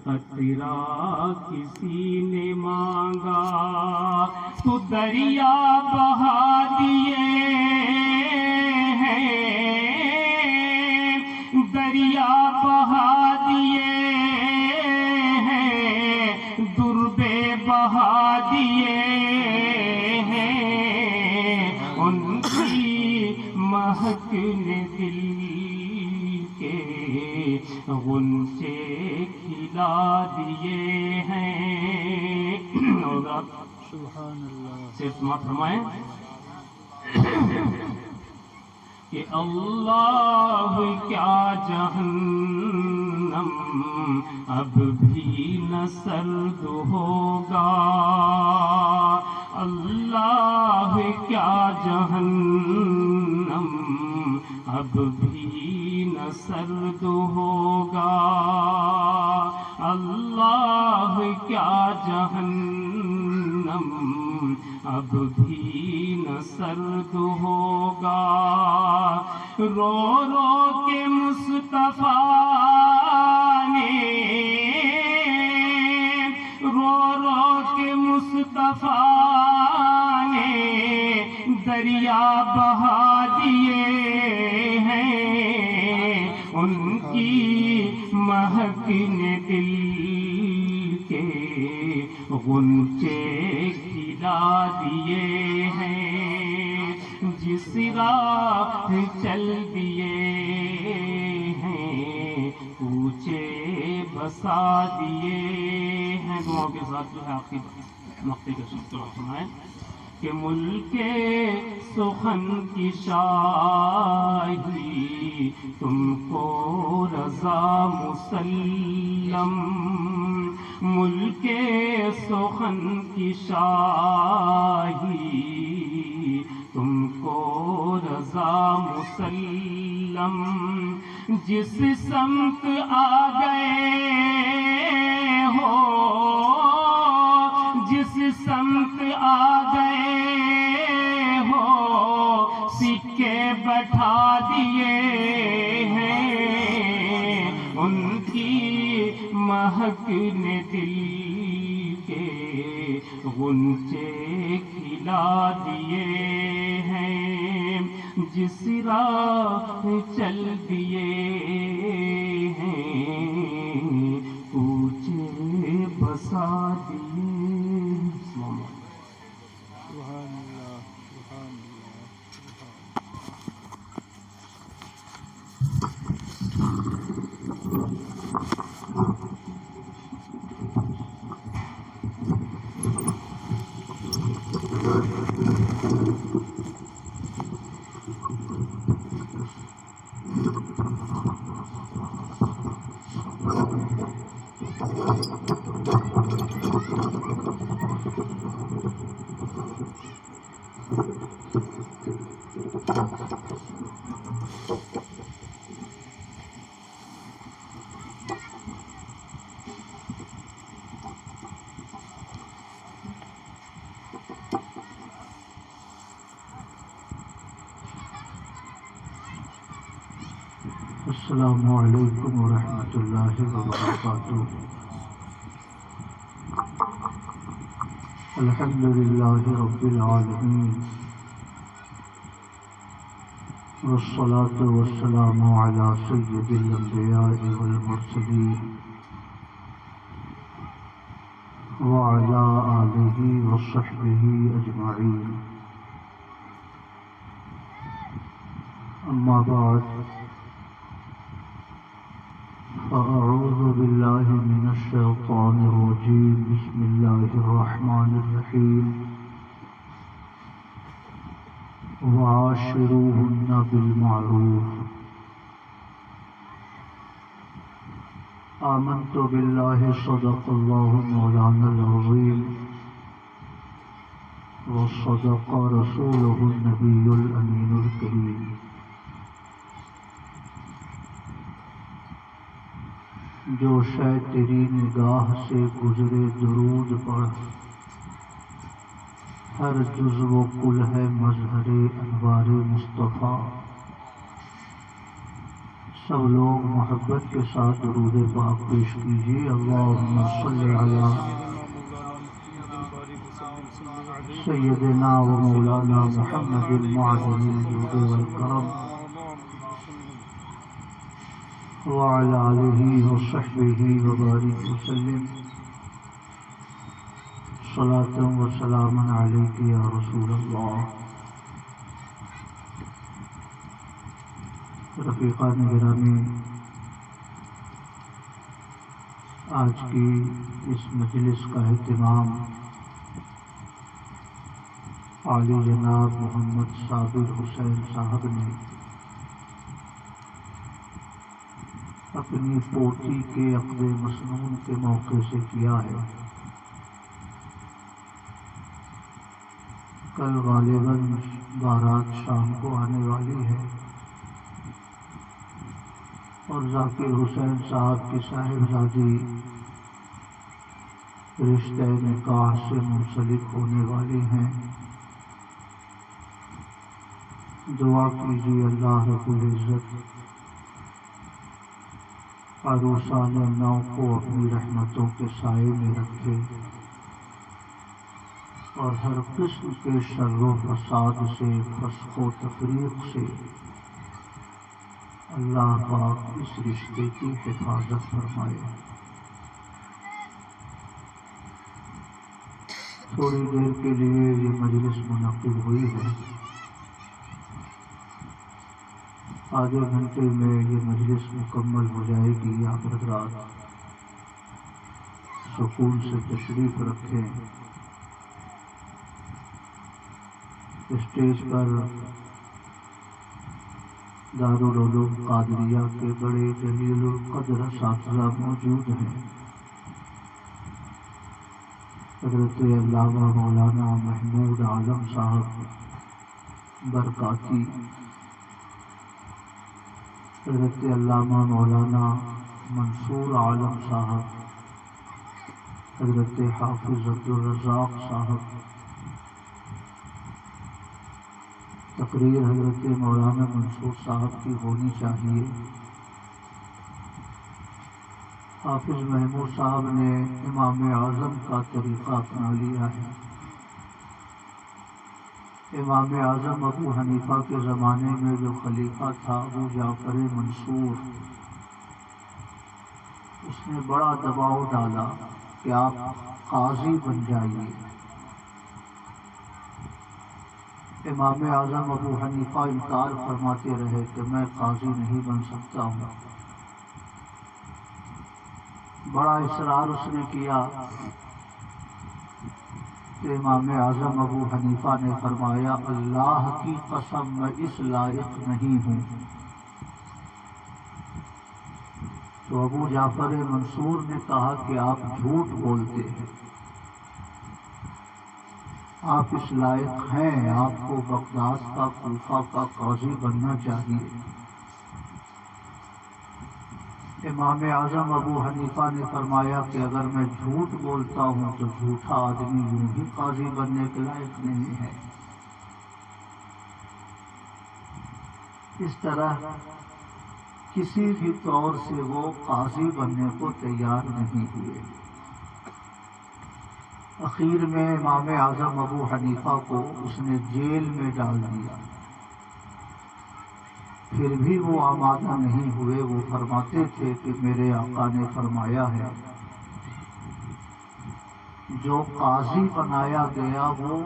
قطرہ کسی نے مانگا تو دریا بہا دیے ہیں، دریا بہا دیے ہیں، دربے بہا دیے ہیں، ان کی مہک نے دل کے غنچے کھلا دیے ہیں۔ سبحان اللہ۔ صرف سماعت فرمائیں کہ اللہ کیا جہنم اب بھی نہ سرد ہوگا، اللہ کیا جہنم اب بھی نہ سرد ہوگا، اللہ کیا جہنم اب بھی نہ سرد ہوگا، رو رو کے مصطفیٰ نے، رو رو کے مصطفیٰ نے دریا بہا دیے ہیں، ان کی مہک نے دل کے غنچے کھلا دیے ہیں، جس راہ چل دیے ہیں کوچے بسا دیے ہیں۔ دعاؤں کے ساتھ جو ہے آخری مقطع کا سنائیں کہ ملک سخن کی شاہی تم کو رضا مسلم، ملک سخن کی شاہی تم کو رضا مسلم، جس سمت آ گئے ہو، جس سمت آ گئے ہو سکے بٹھا دیے ہیں، ان کی مہک نے دل کے غنچے کھلا دیے ہیں، جس راہ چل دیے ہیں کوچے بسا دیے۔ سبحان اللہ، سبحان اللہ، السلام علیکم ورحمۃ اللہ وبرکاتہ۔ الحمد للہ رب العالمین، والصلاة والسلام علی سید الانبیاء والمرسلین وعلی آلہ وصحبہ اجمعین، اما بعد، فأعوذ باللہ من الشیطان الرجیم، بسم اللہ الرحمن الرحیم، وعاشروہن بالمعروف، آمنت باللہ صدق اللہ مولانا العظیم، وصدق رسولہ النبی الامین الکریم۔ جو شے تیری نگاہ سے گزرے درود پڑھ، ہر جزو و کل ہے مظہر انوار مصطفیٰ، سب لوگ محبت کے ساتھ درود پاک پیش کیجیے. اللہم صلی علی سیدنا و مولانا محمد معدن الجود والکرم وعلی آلہ وصحبہ وبارک وسلم. صلاۃ و سلام علیک یا رسول اللہ. رفیقان گرامی، آج کی اس مجلس کا اہتمام عالی جناب محمد صابر حسین صاحب نے اپنی پوتی کے عقد مسنون کے موقع سے کیا ہے. کل غالباً بارات شام کو آنے والی ہے اور ذاکر حسین صاحب کی صاحبزادی رشتہ نکاح سے منسلک ہونے والی ہیں. دعا کیجیے اللہ رب العزت عروسان نو کو اپنی رحمتوں کے سائے میں رکھے اور ہر قسم کے شر و فساد سے، فسق و تفریق سے اللہ پاک اس رشتے کی حفاظت فرمائے. تھوڑی دیر کے لیے یہ مجلس منعقد ہوئی ہے. آدھے گھنٹے میں یہ مجلس مکمل ہو جائے گی. آپ حضرات سکون سے تشریف رکھیں. اسٹیج پر دارالعلوم قادریہ کے بڑے جلیل القدر اساتذہ موجود ہیں. حضرت علامہ مولانا محمود عالم صاحب برکاتی، حضرت علامہ مولانا منصور عالم صاحب، حضرت حافظ عبدالرزاق صاحب. تقریر حضرت مولانا منصور صاحب کی ہونی چاہیے. حافظ محمود صاحب نے امام اعظم کا طریقہ اپنا لیا ہے. امام اعظم ابو حنیفہ کے زمانے میں جو خلیفہ تھا ابو جعفر منصور، اس نے بڑا دباؤ ڈالا کہ آپ قاضی بن جائیے. امام اعظم ابو حنیفہ انکار فرماتے رہے کہ میں قاضی نہیں بن سکتا ہوں. بڑا اصرار اس نے کیا کہ امام اعظم ابو حنیفہ نے فرمایا اللہ کی قسم میں اس لائق نہیں ہوں. تو ابو جعفر منصور نے کہا کہ آپ جھوٹ بولتے ہیں، آپ اس لائق ہیں، آپ کو بغداد کا، کوفہ کا قاضی بننا چاہیے. امام اعظم ابو حنیفہ نے فرمایا کہ اگر میں جھوٹ بولتا ہوں تو جھوٹا آدمی یوں ہی قاضی بننے کے لائق نہیں ہے. اس طرح کسی بھی طور سے وہ قاضی بننے کو تیار نہیں ہوئے. اخیر میں امام اعظم ابو حنیفہ کو اس نے جیل میں ڈال دیا. پھر بھی وہ آمادہ نہیں ہوئے. وہ فرماتے تھے کہ میرے آقا نے فرمایا ہے جو قاضی بنایا گیا وہ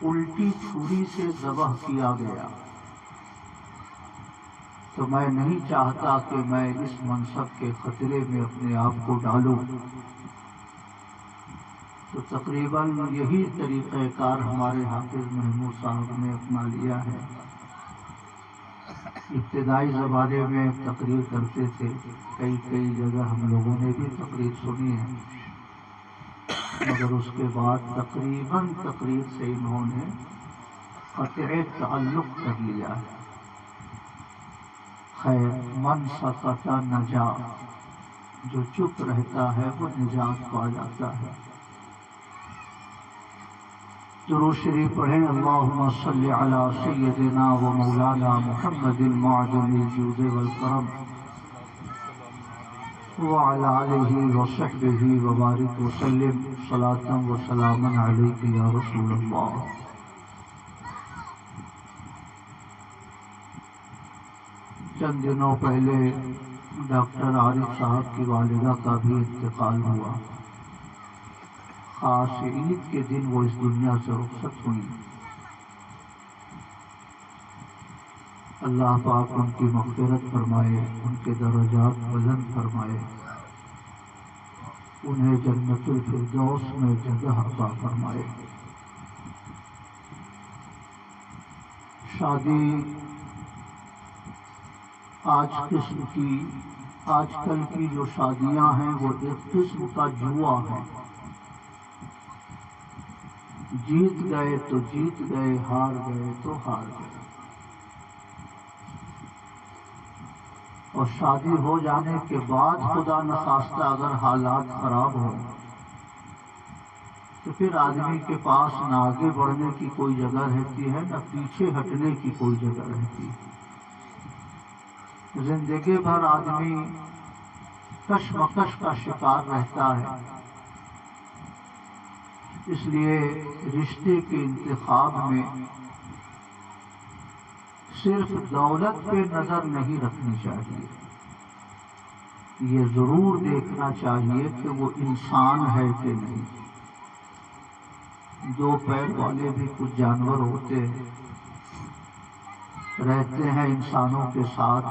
الٹی چھری سے ذبح کیا گیا. تو میں نہیں چاہتا کہ میں اس منصب کے خطرے میں اپنے آپ کو ڈالوں. تو تقریباً یہی طریقہ کار ہمارے حافظ محمود صاحب نے اپنا لیا ہے. ابتدائی زمانے میں تقریر کرتے تھے، کئی جگہ ہم لوگوں نے بھی تقریر سنی ہے، مگر اس کے بعد تقریباً تقریر سے انہوں نے قطع تعلق کر لیا ہے. خیر، من سکت نجا، جو چپ رہتا ہے وہ نجات پا جاتا ہے. درود شریف پڑھیں اللہم صلی علی سیدنا و مولانا محمد معدن الجود والکرم وعلى آلہ وصحبہ وبارک وسلم صلاۃ و سلاما علیک یا رسول اللہ۔ چند دنوں پہلے ڈاکٹر عارف صاحب کی والدہ کا بھی انتقال ہوا۔ خاص عید کے دن وہ اس دنیا سے رخصت ہوئی۔ اللہ پاک ان کی مغفرت فرمائے، ان کے درجات بلند فرمائے، انہیں جنت الفردوس میں جگہ عطا فرمائے۔ شادی آج کل کی جو شادیاں ہیں وہ ایک قسم کا جوا ہے۔ جیت گئے تو جیت گئے، ہار گئے تو ہار گئے۔ اور شادی ہو جانے کے بعد خدا نخواستہ اگر حالات خراب ہوں تو پھر آدمی کے پاس نہ آگے بڑھنے کی کوئی جگہ رہتی ہے، نہ پیچھے ہٹنے کی کوئی جگہ رہتی ہے۔ زندگی بھر آدمی کشمکش کا شکار رہتا ہے۔ اس لیے رشتے کے انتخاب میں صرف دولت پہ نظر نہیں رکھنی چاہیے، یہ ضرور دیکھنا چاہیے کہ وہ انسان ہے کہ نہیں۔ دو پیر والے بھی کچھ جانور ہوتے ہیں، رہتے ہیں انسانوں کے ساتھ،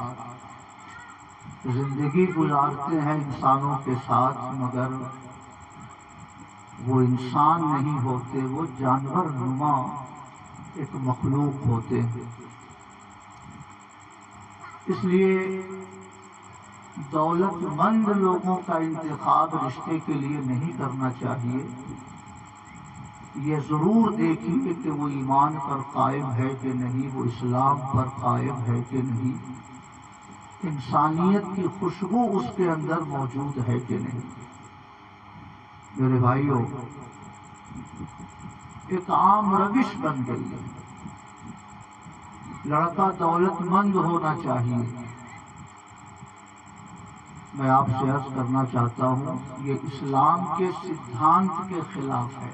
زندگی گزارتے ہیں انسانوں کے ساتھ، مگر وہ انسان نہیں ہوتے، وہ جانور نما ایک مخلوق ہوتے ہیں۔ اس لیے دولت مند لوگوں کا انتخاب رشتے کے لیے نہیں کرنا چاہیے، یہ ضرور دیکھیے کہ وہ ایمان پر قائم ہے کہ نہیں، وہ اسلام پر قائم ہے کہ نہیں، انسانیت کی خوشبو اس کے اندر موجود ہے کہ نہیں۔ میرے بھائیوں، ایک عام روش بن گئی ہے، لڑکا دولت مند ہونا چاہیے۔ میں آپ سے عرض کرنا چاہتا ہوں، یہ اسلام کے سدھانت کے خلاف ہے۔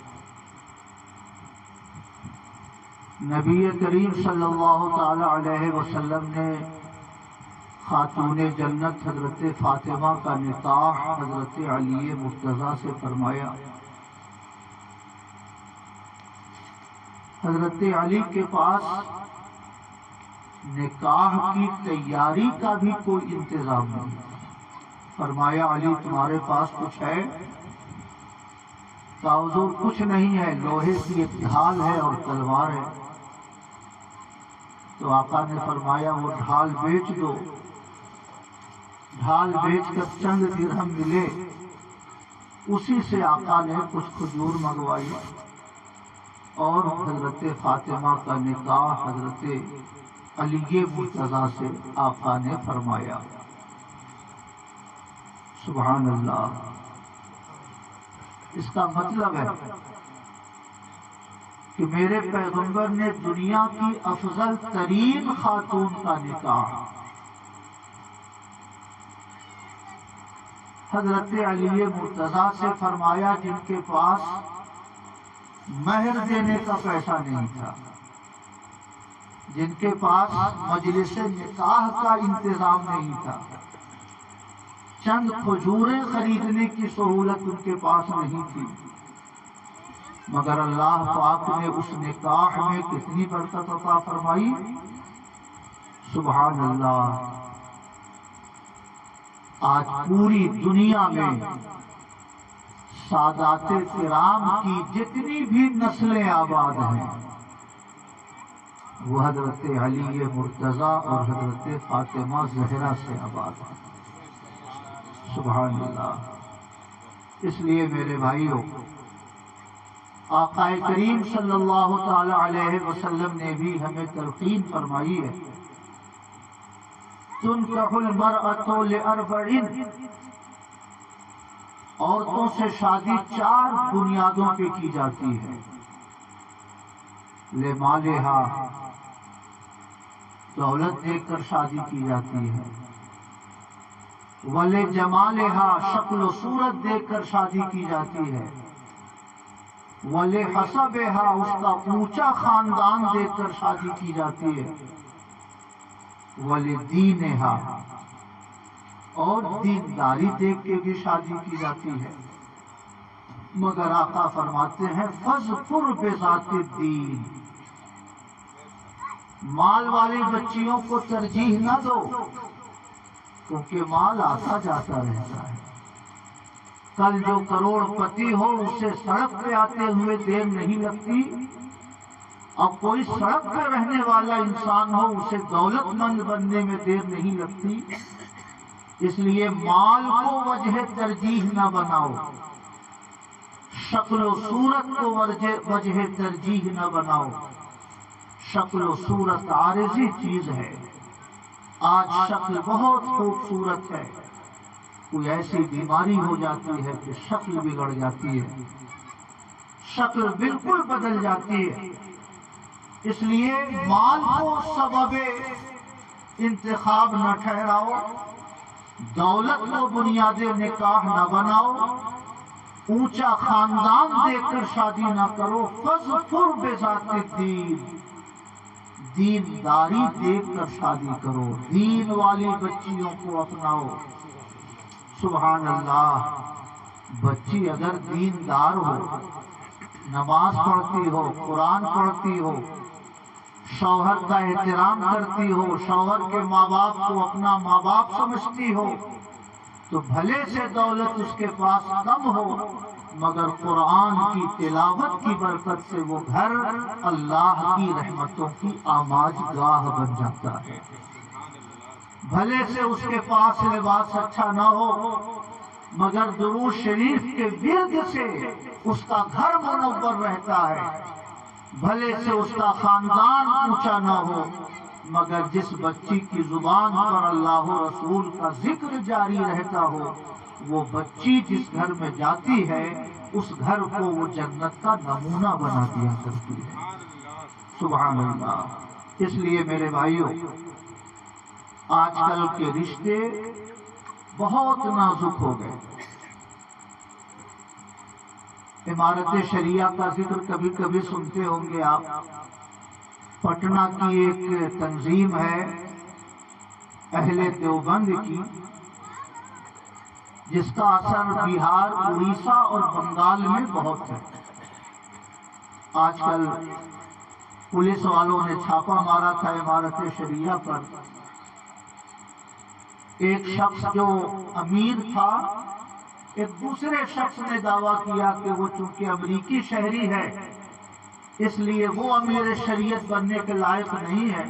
نبی کریم صلی اللہ تعالی علیہ وسلم نے خاتون جنت حضرت فاطمہ کا نکاح حضرت علی مرتضیٰ سے فرمایا۔ حضرت علی کے پاس نکاح کی تیاری کا بھی کوئی انتظام نہیں۔ فرمایا علی تمہارے پاس کچھ ہے؟ کہا حضور کچھ نہیں ہے، لوہے کی ایک ڈھال ہے اور تلوار ہے۔ تو آقا نے فرمایا وہ ڈھال بیچ دو۔ ڈھال بیچ کر چند درہم ملے، اسی سے آقا نے کچھ کھجور منگوائی اور حضرت فاطمہ کا نکاح حضرت علی مرتضیٰ سے آقا نے فرمایا۔ سبحان اللہ۔ اس کا مطلب ہے کہ میرے پیغمبر نے دنیا کی افضل ترین خاتون کا نکاح حضرت علی مرتضیٰ سے فرمایا، جن کے پاس مہر دینے کا پیسہ نہیں تھا، جن کے پاس مجلس نکاح کا انتظام نہیں تھا، چند کھجوریں خریدنے کی سہولت ان کے پاس نہیں تھی، مگر اللہ پاک نے اس نکاح میں کتنی برکت عطا فرمائی۔ سبحان اللہ۔ آج پوری دنیا میں سادات کرام کی جتنی بھی نسلیں آباد ہیں وہ حضرت علی مرتضیٰ اور حضرت فاطمہ زہرا سے آباد ہیں۔ سبحان اللہ۔ اس لیے میرے بھائیوں، آقا کریم صلی اللہ تعالی علیہ وسلم نے بھی ہمیں تلقین فرمائی ہے، تنکح المرأة لأربع، عورتوں سے شادی 4 بنیادوں پہ کی جاتی ہے۔ لے مالہا دولت دیکھ کر شادی کی جاتی ہے، ولے جمالہا شکل و صورت دیکھ کر شادی کی جاتی ہے، ولے حسبہا اس کا اونچا خاندان دیکھ کر شادی کی جاتی ہے، ولے دینہا اور دینداری دیکھ کے بھی شادی کی جاتی ہے۔ مگر آقا فرماتے ہیں فَاظْفُرْ بِذَاتِ الدِّین، مال والی بچیوں کو ترجیح نہ دو، کیونکہ مال آتا جاتا رہتا ہے۔ کل جو کروڑ پتی ہو اسے سڑک پہ آتے ہوئے دیر نہیں لگتی، اب کوئی سڑک پہ رہنے والا انسان ہو اسے دولت مند بننے میں دیر نہیں لگتی۔ اس لیے مال کو وجہ ترجیح نہ بناؤ، شکل و صورت کو وجہ ترجیح نہ بناؤ۔ شکل و صورت عارضی چیز ہے، آج شکل بہت خوبصورت ہے، کوئی ایسی بیماری ہو جاتی ہے کہ شکل بگڑ جاتی ہے، شکل بالکل بدل جاتی ہے۔ اس لیے مال کو سبب انتخاب نہ ٹھہراؤ، دولت کو بنیاد نکاح نہ بناؤ، اونچا خاندان دیکھ کر شادی نہ کرو۔ فَاظْفُرْ بِذَاتِ الدِّین، دینداری دیکھ کر شادی کرو، دین والی بچیوں کو اپناؤ۔ سبحان اللہ، بچی اگر دیندار ہو، نماز پڑھتی ہو، قرآن پڑھتی ہو، شوہر کا احترام کرتی ہو، شوہر کے ماں باپ کو اپنا ماں باپ سمجھتی ہو، تو بھلے سے دولت اس کے پاس کم ہو مگر قرآن کی تلاوت کی برکت سے وہ گھر اللہ کی رحمتوں کی آماج گاہ بن جاتا ہے۔ بھلے سے اس کے پاس لباس اچھا نہ ہو مگر درود شریف کے ورد سے اس کا گھر منور رہتا ہے۔ بھلے سے اس کا خاندان اونچا نہ ہو مگر جس بچی کی زبان پر اللہ و رسول کا ذکر جاری رہتا ہو، وہ بچی جس گھر میں جاتی ہے اس گھر کو وہ جنت کا نمونہ بنا دیا کرتی ہے۔ سبحان اللہ۔ اس لیے میرے بھائیوں، آج کل کے رشتے بہت نازک ہو گئے۔ عمارت شریعہ کا ذکر کبھی کبھی سنتے ہوں گے آپ۔ پٹنہ کی ایک تنظیم ہے اہل دیوبند کی، جس کا اثر بہار، اڑیسہ اور بنگال میں بہت ہے۔ آج کل پولیس والوں نے چھاپا مارا تھا عمارت شریعہ پر۔ ایک شخص جو امیر تھا، ایک دوسرے شخص نے دعویٰ کیا کہ وہ چونکہ امریکی شہری ہے اس لیے وہ امیر شریعت بننے کے لائق نہیں ہے،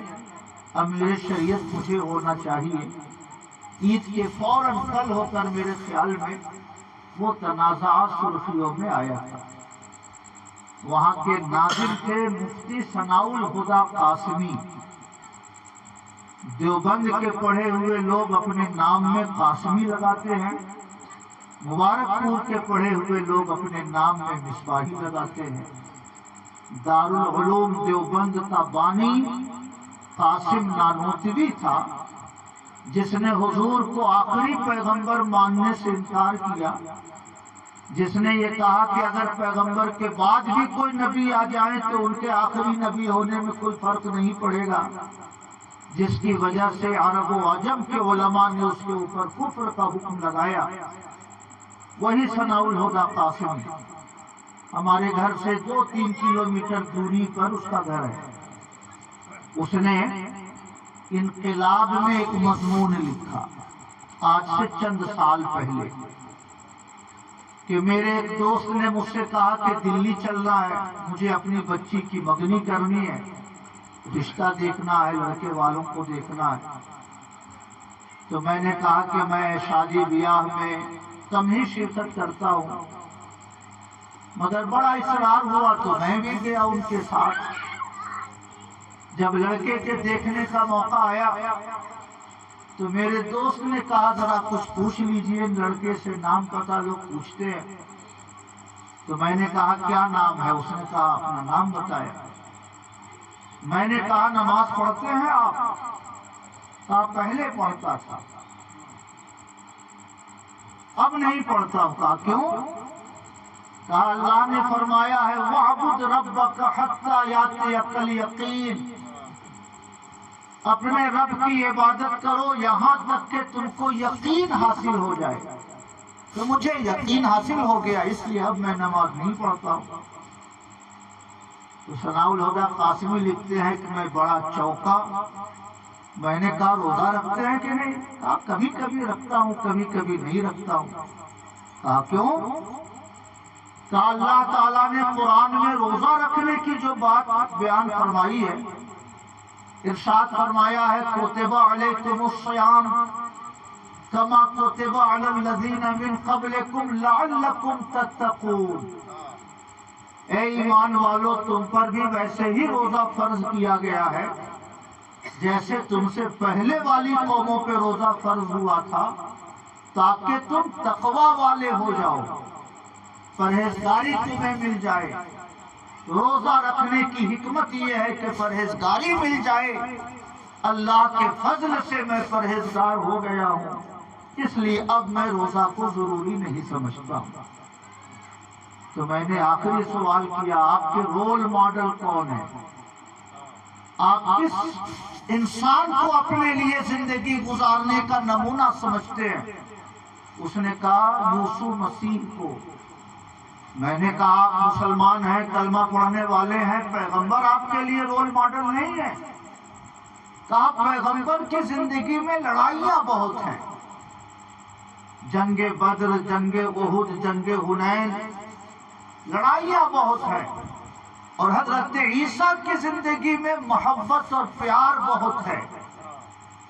امیر شریعت مجھے ہونا چاہیے۔ عید کے فوراً کل ہو کر میرے خیال میں وہ تنازعات سرخیوں میں آیا تھا۔ وہاں کے ناظم تھے مفتی ثناء الہدیٰ قاسمی۔ دیوبند کے پڑھے ہوئے لوگ اپنے نام میں قاسمی لگاتے ہیں، مبارک پور کے پڑھے ہوئے لوگ اپنے نام میں مصباحی لگاتے ہیں۔ دارالعلوم دیوبند کا بانی قاسم نانوتوی تھا، جس نے حضور کو آخری پیغمبر ماننے سے انکار کیا، جس نے یہ کہا کہ اگر پیغمبر کے بعد بھی کوئی نبی آ جائے تو ان کے آخری نبی ہونے میں کوئی فرق نہیں پڑے گا، جس کی وجہ سے عرب و عجم کے علماء نے اس کے اوپر کفر کا حکم لگایا۔ وہی ثناء الہدیٰ قاسمی، ہمارے گھر سے 2-3 کلومیٹر دوری پر اس کا گھر ہے۔ اس نے انقلاب میں ایک مضمون لکھا آج سے چند سال پہلے کہ میرے ایک دوست نے مجھ سے کہا کہ دلی چلنا ہے، مجھے اپنی بچی کی مگنی کرنی ہے، رشتہ دیکھنا ہے، لڑکے والوں کو دیکھنا ہے۔ تو میں نے کہا کہ میں شادی بیاہ میں کم ہی شرکت کرتا ہوں، مگر بڑا اصرار ہوا تو میں بھی گیا ان کے ساتھ۔ جب لڑکے کے دیکھنے کا موقع آیا تو میرے دوست نے کہا ذرا کچھ پوچھ لیجئے، لڑکے سے نام پتہ لوگ پوچھتے ہیں۔ تو میں نے کہا کیا نام ہے؟ اس نے کہا اپنا نام بتایا۔ میں نے کہا نماز پڑھتے ہیں آپ؟ کہا پہلے پڑھتا تھا، اب نہیں پڑھتا ہوں۔ کہا کیوں؟ کہا اللہ نے فرمایا ہے وَاعْبُدْ رَبَّكَ حَتَّى يَأْتِيَكَ الْيَقِينُ، اپنے رب کی عبادت کرو یہاں تک کہ تم کو یقین حاصل ہو جائے۔ تو مجھے یقین حاصل ہو گیا، اس لیے اب میں نماز نہیں پڑھتا ہوں۔ تو ثناء الہدیٰ قاسمی لکھتے ہیں کہ میں بڑا چوکا۔ میں نے کہا روزہ رکھتے ہیں کہ نہیں؟ کہا کبھی کبھی رکھتا ہوں، کبھی کبھی نہیں رکھتا ہوں۔ کہا کیوں؟ کہا اللہ تعالیٰ نے قرآن میں روزہ رکھنے کی جو بات بیان فرمائی ہے، ارشاد فرمایا ہے کتب علیکم الصیام کما کتب علی الذین من قبلکم لعلکم تتقون، اے ایمان والو تم پر بھی ویسے ہی روزہ فرض کیا گیا ہے جیسے تم سے پہلے والی قوموں پہ روزہ فرض ہوا تھا، تاکہ تم تقوی والے ہو جاؤ، پرہیزگاری تمہیں مل جائے۔ روزہ رکھنے کی حکمت یہ ہے کہ پرہیزگاری مل جائے۔ اللہ کے فضل سے میں پرہیزگار ہو گیا ہوں، اس لیے اب میں روزہ کو ضروری نہیں سمجھتا ہوں۔ تو میں نے آخری سوال کیا آپ کے رول ماڈل کون ہے؟ آپ کس انسان کو اپنے لیے زندگی گزارنے کا نمونہ سمجھتے ہیں؟ اس نے کہا یسوع مسیح کو۔ میں نے کہا آپ مسلمان ہیں، کلمہ پڑھنے والے ہیں، پیغمبر آپ کے لیے رول ماڈل نہیں ہے؟ کہا پیغمبر کی زندگی میں لڑائیاں بہت ہیں، جنگ بدر، جنگ احد، جنگ حنین، لڑائیاں بہت ہیں، اور حضرت عیسیٰ کی زندگی میں محبت اور پیار بہت ہے،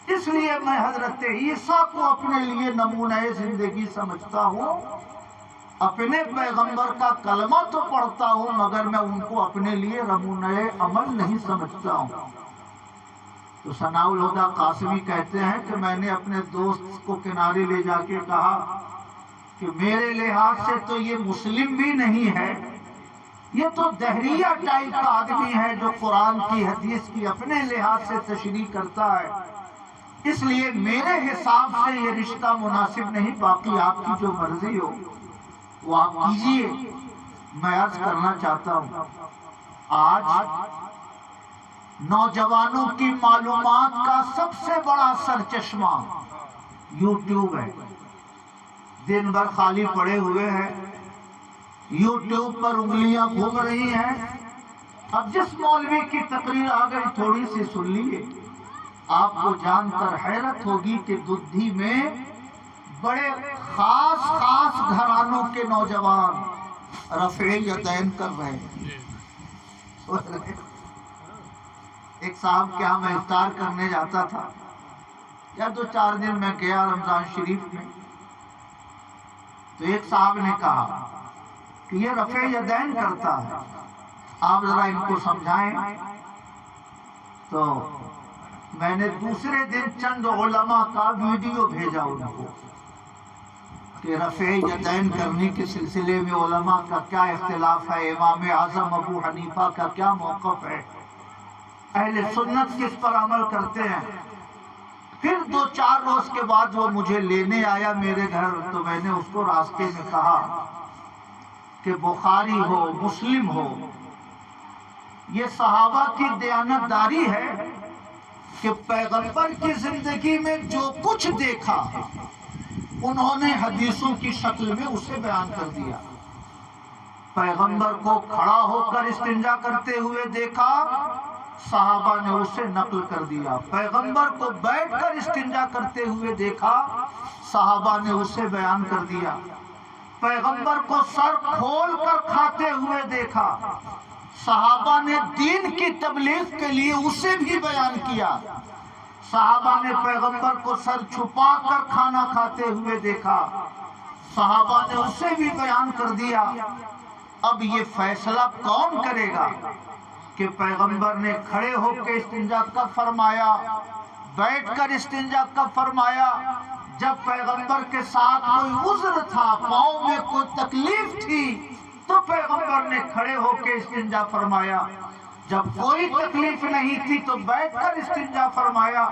اس لیے میں حضرت عیسیٰ کو اپنے لیے نمونہ زندگی سمجھتا ہوں۔ اپنے پیغمبر کا کلمہ تو پڑھتا ہوں مگر میں ان کو اپنے لیے نمونہ عمل نہیں سمجھتا ہوں۔ تو ثناء الہدیٰ قاسمی کہتے ہیں کہ میں نے اپنے دوست کو کنارے لے جا کے کہا کہ میرے لحاظ سے تو یہ مسلم بھی نہیں ہے، یہ تو دہریہ ٹائپ کا آدمی ہے جو قرآن کی حدیث کی اپنے لحاظ سے تشریح کرتا ہے، اس لیے میرے حساب سے یہ رشتہ مناسب نہیں، باقی آپ کی جو مرضی ہو وہ آپ کیجئے۔ میں عرض کرنا چاہتا ہوں آج نوجوانوں کی معلومات کا سب سے بڑا سرچشمہ یوٹیوب ہے۔ دن بھر خالی پڑے ہوئے ہیں، یوٹیوب پر انگلیاں گھوم رہی ہیں۔ اب جس مولوی کی تقریر آ گئی تھوڑی سی سن لیے، آپ کو جان کر حیرت ہوگی کہ ددھی میں بڑے خاص گھرانوں کے نوجوان رفع یدین کر رہے ہیں۔ ایک صاحب کے ہاں میں افطار کرنے جاتا تھا، یا 2-4 دن میں گیا رمضان شریف میں، تو ایک صاحب نے کہا کہ یہ رفع یدین کرتا ہے، آپ ذرا ان کو سمجھائیں۔ تو میں نے دوسرے دن چند علماء کا ویڈیو بھیجا ان کو کہ رفع یدین کرنے کے سلسلے میں علماء کا کیا اختلاف ہے، امام اعظم ابو حنیفہ کا کیا موقف ہے، اہل سنت کس پر عمل کرتے ہیں۔ پھر 2-4 روز کے بعد وہ مجھے لینے آیا میرے گھر، تو میں نے اس کو راستے میں کہا کہ بخاری ہو مسلم ہو، یہ صحابہ کی دیانتداری ہے کہ پیغمبر کی زندگی میں جو کچھ دیکھا انہوں نے حدیثوں کی شکل میں اسے بیان کر دیا۔ پیغمبر کو کھڑا ہو کر استنجا کرتے ہوئے دیکھا، صحابہ نے اسے نقل کر دیا۔ پیغمبر کو بیٹھ کر استنجا کرتے ہوئے دیکھا، صحابہ نے اسے بیان کر دیا۔ پیغمبر کو سر کھول کر کھاتے ہوئے دیکھا، صحابہ نے دین کی تبلیغ کے لیے اسے بھی بیان کیا۔ صحابہ نے پیغمبر کو سر چھپا کر کھانا کھاتے ہوئے دیکھا، صحابہ نے اسے بھی بیان کر دیا۔ اب یہ فیصلہ کون کرے گا کہ پیغمبر نے کھڑے ہو کے استنجا کب فرمایا، بیٹھ کر استنجا کب فرمایا؟ جب پیغمبر کے ساتھ کوئی عذر تھا، پاؤں میں کوئی تکلیف تھی، تو پیغمبر نے کھڑے ہو کے استنجا فرمایا۔ جب کوئی تکلیف نہیں تھی تو بیٹھ کر استنجا فرمایا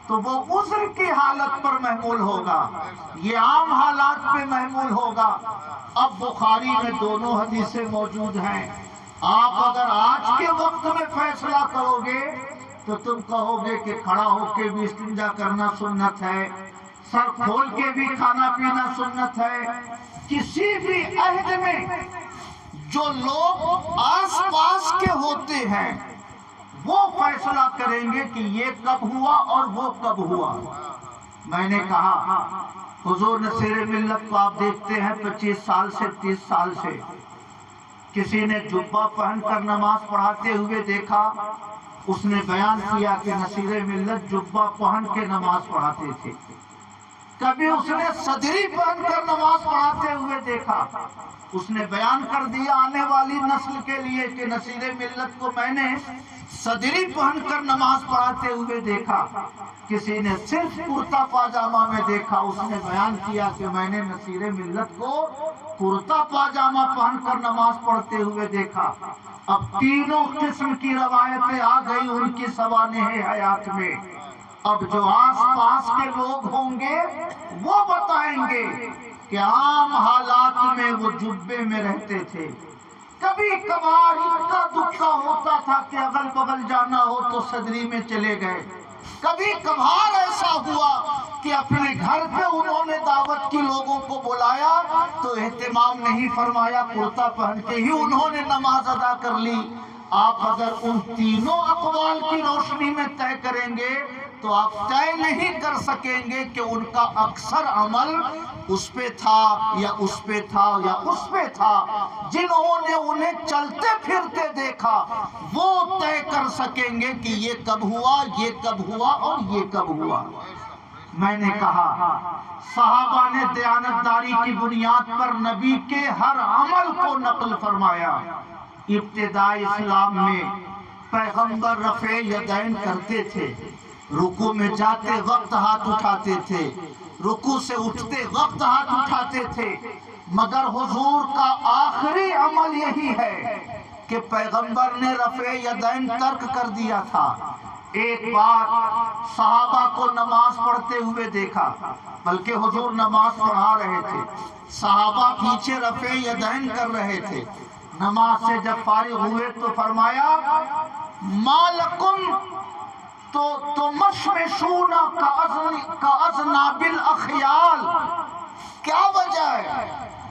تو وہ عذر کی حالت پر محمول ہوگا، یہ عام حالات پہ محمول ہوگا۔ اب بخاری میں دونوں حدیثیں موجود ہیں۔ آپ اگر آج کے وقت میں فیصلہ کرو گے تو تم کہو گے کہ کھڑا ہو کے بھی استنجا کرنا سنت ہے، سر کھول کے بھی کھانا پینا سنت ہے۔ کسی بھی عہد میں جو لوگ آس پاس کے ہوتے ہیں وہ فیصلہ کریں گے کہ یہ کب ہوا اور وہ کب ہوا۔ میں نے کہا حضور نصیر ملت کو آپ دیکھتے ہیں 25 سال سے 30 سال سے کسی نے جبہ پہن کر نماز پڑھاتے ہوئے دیکھا، اس نے بیان کیا کہ نصیر ملت جبہ پہن کے نماز پڑھاتے تھے۔ کبھی اس نے صدری پہن کر نماز پڑھاتے ہوئے دیکھا، اس نے بیان کر دیا آنے والی نسل کے لیے کہ نصیر ملت کو میں نے صدری پہن کر نماز پڑھاتے ہوئے دیکھا۔ کسی نے صرف کرتا پاجامہ میں دیکھا، اس نے بیان کیا کہ میں نے نصیر ملت کو کرتا پاجامہ پہن کر نماز پڑھتے ہوئے دیکھا۔ اب تینوں قسم کی روایتیں آ گئی ان کی سوانح حیات میں۔ اب جو آس پاس کے لوگ ہوں گے وہ بتائیں گے کہ عام حالات میں وہ جبے میں رہتے تھے، کبھی کبھار اکا دکا ہوتا تھا کہ اگل بغل جانا ہو تو صدری میں چلے گئے، کبھی کبھار ایسا ہوا کہ اپنے گھر پہ انہوں نے دعوت کی لوگوں کو بلایا تو اہتمام نہیں فرمایا، کرتا پہن کے ہی انہوں نے نماز ادا کر لی۔ آپ اگر ان تینوں اقوال کی روشنی میں طے کریں گے تو آپ طے نہیں کر سکیں گے کہ ان کا اکثر عمل اس پہ تھا یا اس پہ تھا یا اس پہ تھا۔ جنہوں نے انہیں چلتے پھرتے دیکھا وہ طے کر سکیں گے کہ یہ کب ہوا، یہ کب ہوا اور یہ کب ہوا۔ میں نے کہا صحابہ نے دیانتداری کی بنیاد پر نبی کے ہر عمل کو نقل فرمایا۔ ابتدائی اسلام میں پیغمبر رفع یدین کرتے تھے، رکوع میں جاتے وقت ہاتھ اٹھاتے تھے، رکوع سے اٹھتے وقت ہاتھ اٹھاتے تھے، مگر حضور کا آخری عمل یہی ہے کہ پیغمبر نے رفع یدین ترک کر دیا تھا۔ ایک بار صحابہ کو نماز پڑھتے ہوئے دیکھا، بلکہ حضور نماز پڑھا رہے تھے، صحابہ پیچھے رفع یدین کر رہے تھے۔ نماز سے جب فارغ ہوئے تو فرمایا ما لکم تو مشمشون کاذناب الاخیال، کیا وجہ ہے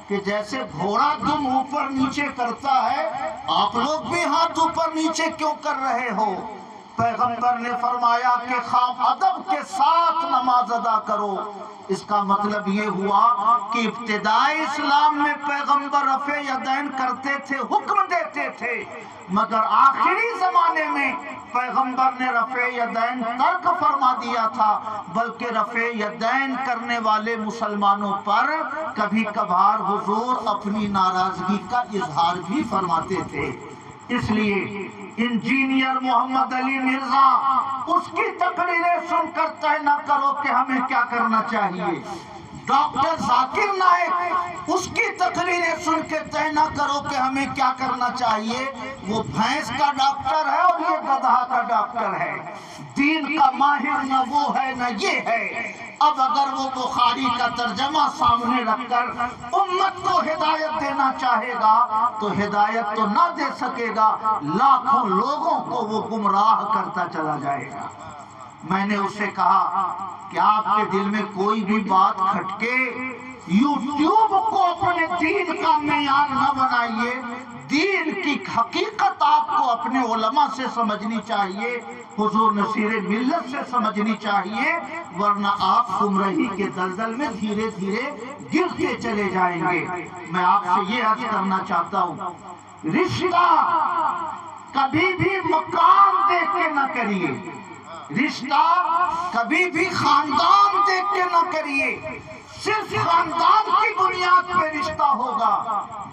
کہ جیسے گھوڑا دم اوپر نیچے کرتا ہے آپ لوگ بھی ہاتھ اوپر نیچے کیوں کر رہے ہو؟ پیغمبر نے فرمایا کہ خام ادب کے ساتھ نماز ادا کرو۔ اس کا مطلب یہ ہوا کہ ابتدائی اسلام میں پیغمبر رفع یدین کرتے تھے، حکم دیتے تھے، مگر آخری زمانے میں پیغمبر نے رفع یدین ترک فرما دیا تھا، بلکہ رفع یدین کرنے والے مسلمانوں پر کبھی کبھار حضور اپنی ناراضگی کا اظہار بھی فرماتے تھے۔ اس لیے انجینئر محمد علی مرزا اس کی تقریریں سن کر طے نہ کرو کہ ہمیں کیا کرنا چاہیے، ڈاکٹر ذاکر نائک اس کی تقریریں سن کے طے نہ کرو کہ ہمیں کیا کرنا چاہیے، وہ بھینس کا ڈاکٹر ہے اور یہ گدھا کا ڈاکٹر ہے، دین کا ماہر نہ وہ ہے نہ یہ ہے۔ اب اگر وہ بخاری کا ترجمہ سامنے رکھ کر امت کو ہدایت دینا چاہے گا تو ہدایت تو نہ دے سکے گا، لاکھوں لوگوں کو وہ گمراہ کرتا چلا جائے گا۔ میں نے اسے کہا کہ آپ کے دل میں کوئی بھی بات کھٹکے یوٹیوب کو اپنے دین کا معیار نہ بنائیے، دین کی حقیقت آپ کو اپنے علماء سے سمجھنی چاہیے، حضور نصیر ملت سے سمجھنی چاہیے، ورنہ آپ گمراہی کے دلدل میں دھیرے دھیرے گرتے چلے جائیں گے۔ میں آپ سے یہ عرض کرنا چاہتا ہوں، رشتہ کبھی بھی مقام دیکھ کے نہ کریے، رشتہ کبھی بھی خاندان دیکھ کے نہ کریے، صرف خاندان کی بنیاد پہ رشتہ ہوگا،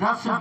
10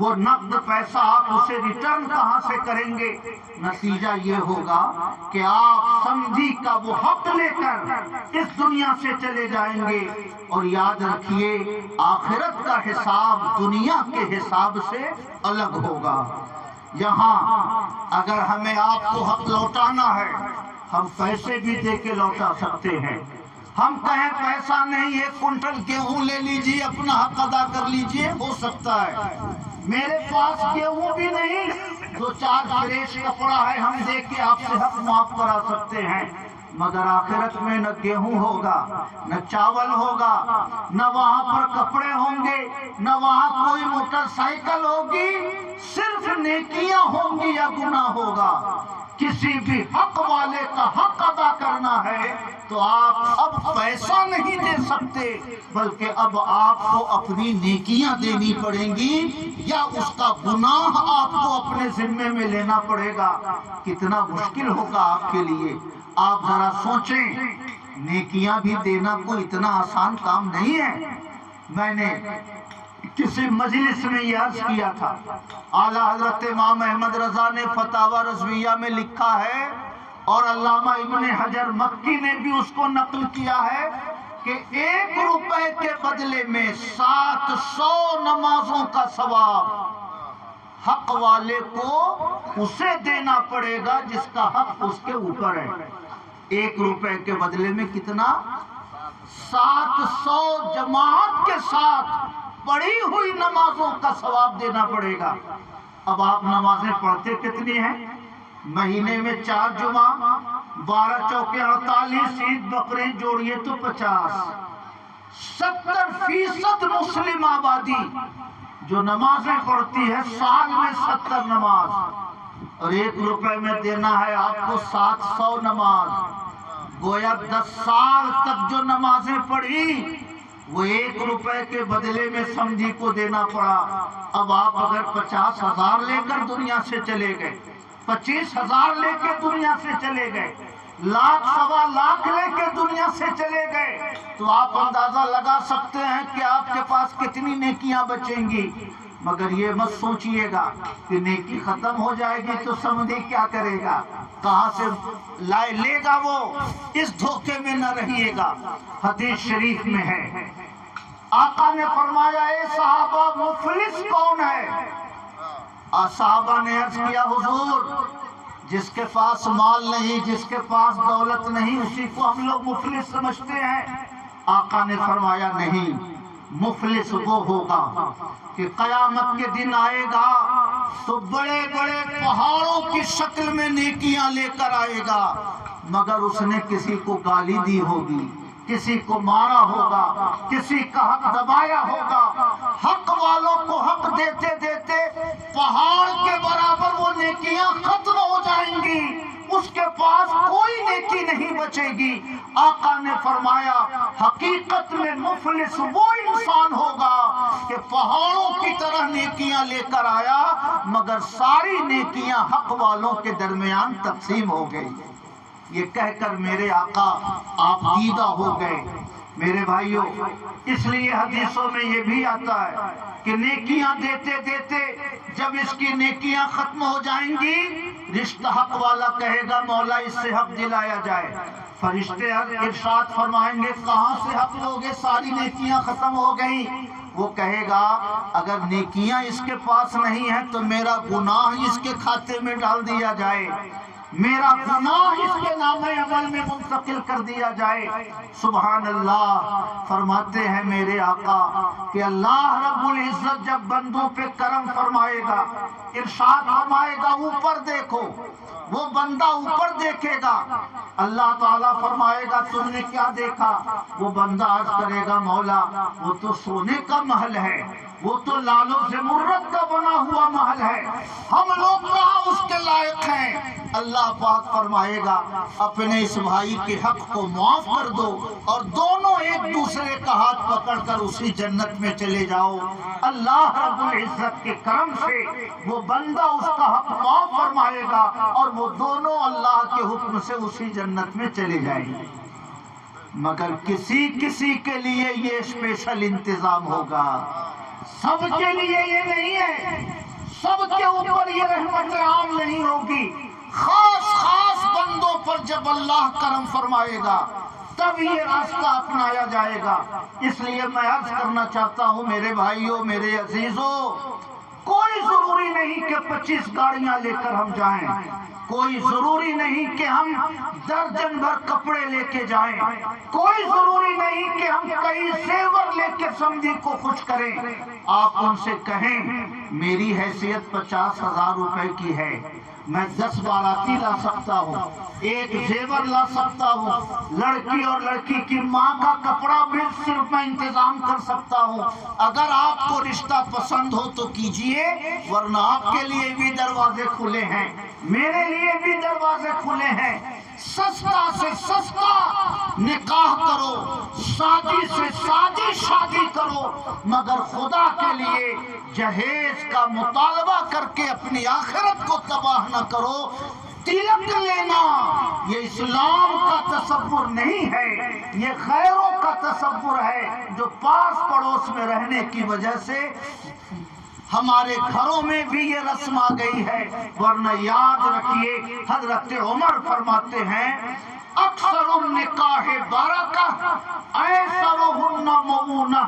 وہ نقد پیسہ آپ اسے ریٹرن کہاں سے کریں گے؟ نتیجہ یہ ہوگا کہ آپ سمجھی کا وہ حق لے کر اس دنیا سے چلے جائیں گے. اور یاد رکھیے آخرت کا حساب دنیا کے حساب سے الگ ہوگا. یہاں اگر ہمیں آپ کو حق لوٹانا ہے ہم پیسے بھی دے کے لوٹا سکتے ہیں. ہم کہیں پیسہ نہیں 1 کنٹل گیہوں لے لیجیے اپنا حق ادا کر لیجیے، ہو سکتا ہے. میرے پاس گیہوں بھی نہیں، 2-4 فریش کپڑا ہے، ہم دے کے آپ سے حق معاف کرا سکتے ہیں. مگر آخرت میں نہ گیہوں ہوگا، نہ چاول ہوگا، نہ وہاں پر کپڑے ہوں گے، نہ وہاں کوئی موٹر سائیکل ہوگی، صرف نیکیاں ہوں گی یا گناہ ہوگا. کسی بھی حق والے کا حق ادا کرنا ہے تو آپ اب پیسہ نہیں دے سکتے، بلکہ اب آپ کو اپنی نیکیاں دینی پڑیں گی یا اس کا گناہ آپ کو اپنے ذمے میں لینا پڑے گا. کتنا مشکل ہوگا آپ کے لیے. آپ ذرا سوچیں، نیکیاں بھی دینا کوئی اتنا آسان کام نہیں ہے. میں نے کسی مجلس میں یہ عرض کیا تھا، اعلیٰ حضرت امام احمد رضا نے فتاوی رضویہ میں لکھا ہے اور علامہ ابن حجر مکی نے بھی اس کو نقل کیا ہے کہ 1 روپے کے بدلے میں 700 نمازوں کا ثواب حق والے کو اسے دینا پڑے گا جس کا حق اس کے اوپر ہے. 1 روپے کے بدلے میں کتنا؟ 700 جماعت کے ساتھ پڑھی ہوئی نمازوں کا ثواب دینا پڑے گا. اب آپ نمازیں پڑھتے کتنی ہیں؟ مہینے میں 4 جمعہ، 12 چوکے 48، عید بقرعید جوڑیے تو 50. 70% مسلم آبادی جو نمازیں پڑھتی ہے سال میں 70 نماز، اور 1 روپے میں دینا ہے آپ کو 700 نماز. گویا 10 سال تک جو نمازیں پڑھی وہ 1 روپے کے بدلے میں سمجھی کو دینا پڑا. اب آپ اگر 50,000 لے کر دنیا سے چلے گئے، 25,000 لے کے دنیا سے چلے گئے، 1,00,000 سوا لاکھ لے کے دنیا سے چلے گئے، تو آپ اندازہ لگا سکتے ہیں کہ آپ کے پاس کتنی نیکیاں بچیں گی. مگر یہ مت سوچئے گا کہ نیکی ختم ہو جائے گی تو سمجھے کیا کرے گا، کہاں سے لے گا، وہ اس دھوکے میں نہ رہیے گا. حدیث شریف میں ہے، آقا نے فرمایا اے صحابہ مفلس کون ہے؟ صحابہ نے عرض کیا حضور جس کے پاس مال نہیں، جس کے پاس دولت نہیں، اسی کو ہم لوگ مفلس سمجھتے ہیں. آقا نے فرمایا نہیں، مفلس وہ ہوگا کہ قیامت کے دن آئے گا تو بڑے بڑے پہاڑوں کی شکل میں نیکیاں لے کر آئے گا، مگر اس نے کسی کو گالی دی ہوگی، کسی کو مارا ہوگا، کسی کا حق دبایا ہوگا. حق والوں کو حق دیتے دیتے پہاڑ کے برابر وہ نیکیاں ختم ہو جائیں گی، اس کے پاس کوئی نیکی نہیں بچے گی. آقا نے فرمایا حقیقت میں مفلس وہ انسان ہوگا کہ پہاڑوں کی طرح نیکیاں لے کر آیا مگر ساری نیکیاں حق والوں کے درمیان تقسیم ہو گئی. یہ کہہ کر میرے آقا آپ دیدہ ہو گئے. میرے بھائیوں، اس لیے حدیثوں میں یہ بھی آتا ہے کہ نیکیاں دیتے دیتے جب اس کی نیکیاں ختم ہو جائیں گی، رشتہ حق والا کہے گا مولا اس سے حق دلایا جائے. فرشتے ارشاد فرمائیں گے کہاں سے حق لوگے، ساری نیکیاں ختم ہو گئیں. وہ کہے گا اگر نیکیاں اس کے پاس نہیں ہیں تو میرا گناہ اس کے کھاتے میں ڈال دیا جائے، میرا گناہ اس کے نام عمل میں منتقل کر دیا جائے. سبحان اللہ. فرماتے ہیں میرے آقا کہ اللہ رب العزت جب بندوں پہ کرم فرمائے گا، ارشاد فرمائے گا اوپر دیکھو، وہ بندہ اوپر دیکھے گا. اللہ تعالیٰ فرمائے گا تم نے کیا دیکھا؟ وہ بندہ عرض کرے گا مولا وہ تو سونے کا محل ہے، وہ تو لالوں سے مرت کا بنا ہوا محل ہے، ہم لوگ کہاں اس کے لائق ہیں. اللہ پاک فرمائے گا اپنے اس بھائی کے حق کو معاف کر دو اور دونوں ایک دوسرے کا ہاتھ پکڑ کر اسی جنت میں چلے جاؤ. اللہ رب العزت کے کرم سے وہ بندہ اس کا حق معاف فرمائے گا اور وہ دونوں اللہ کے حکم سے اسی جنت میں چلے جائیں گے. مگر کسی کسی کے لیے یہ اسپیشل انتظام ہوگا. سب کے لیے یہ نہیں ہے، سب کے اوپر یہ رحمت عام نہیں ہوگی، خاص خاص بندوں پر جب اللہ کرم فرمائے گا تب یہ راستہ اپنایا جائے گا۔ اس لیے میں عرض کرنا چاہتا ہوں میرے بھائیوں، میرے عزیزوں، کوئی ضروری نہیں کہ 25 گاڑیاں لے کر ہم جائیں، کوئی ضروری نہیں کہ ہم درجن بھر کپڑے لے کے جائیں، کوئی ضروری نہیں کہ ہم کئی زیور لے کے سمجھی کو خوش کریں۔ آپ ان سے کہیں میری حیثیت 50,000 روپے کی ہے، میں 10 باراتی لا سکتا ہوں، 1 زیور لا سکتا ہوں، لڑکی اور لڑکی کی ماں کا کپڑا بھی صرف میں انتظام کر سکتا ہوں۔ اگر آپ کو رشتہ پسند ہو تو کیجئے، ورنہ آپ کے لیے بھی دروازے کھلے ہیں، میرے لیے بھی دروازے کھلے ہیں۔ سستا سے سستا نکاح کرو، شادی سے شادی شادی کرو، مگر خدا کے لیے جہیز کا مطالبہ کر کے اپنی آخرت کو تباہ نہ کرو۔ تلک لینا یہ اسلام کا تصور نہیں ہے، یہ غیروں کا تصور ہے جو پاس پڑوس میں رہنے کی وجہ سے ہمارے گھروں میں بھی یہ رسم آ گئی ہے۔ ورنہ یاد رکھیے حضرت عمر فرماتے ہیں اکثر النکاح برکہ ایسرہن مؤونہ،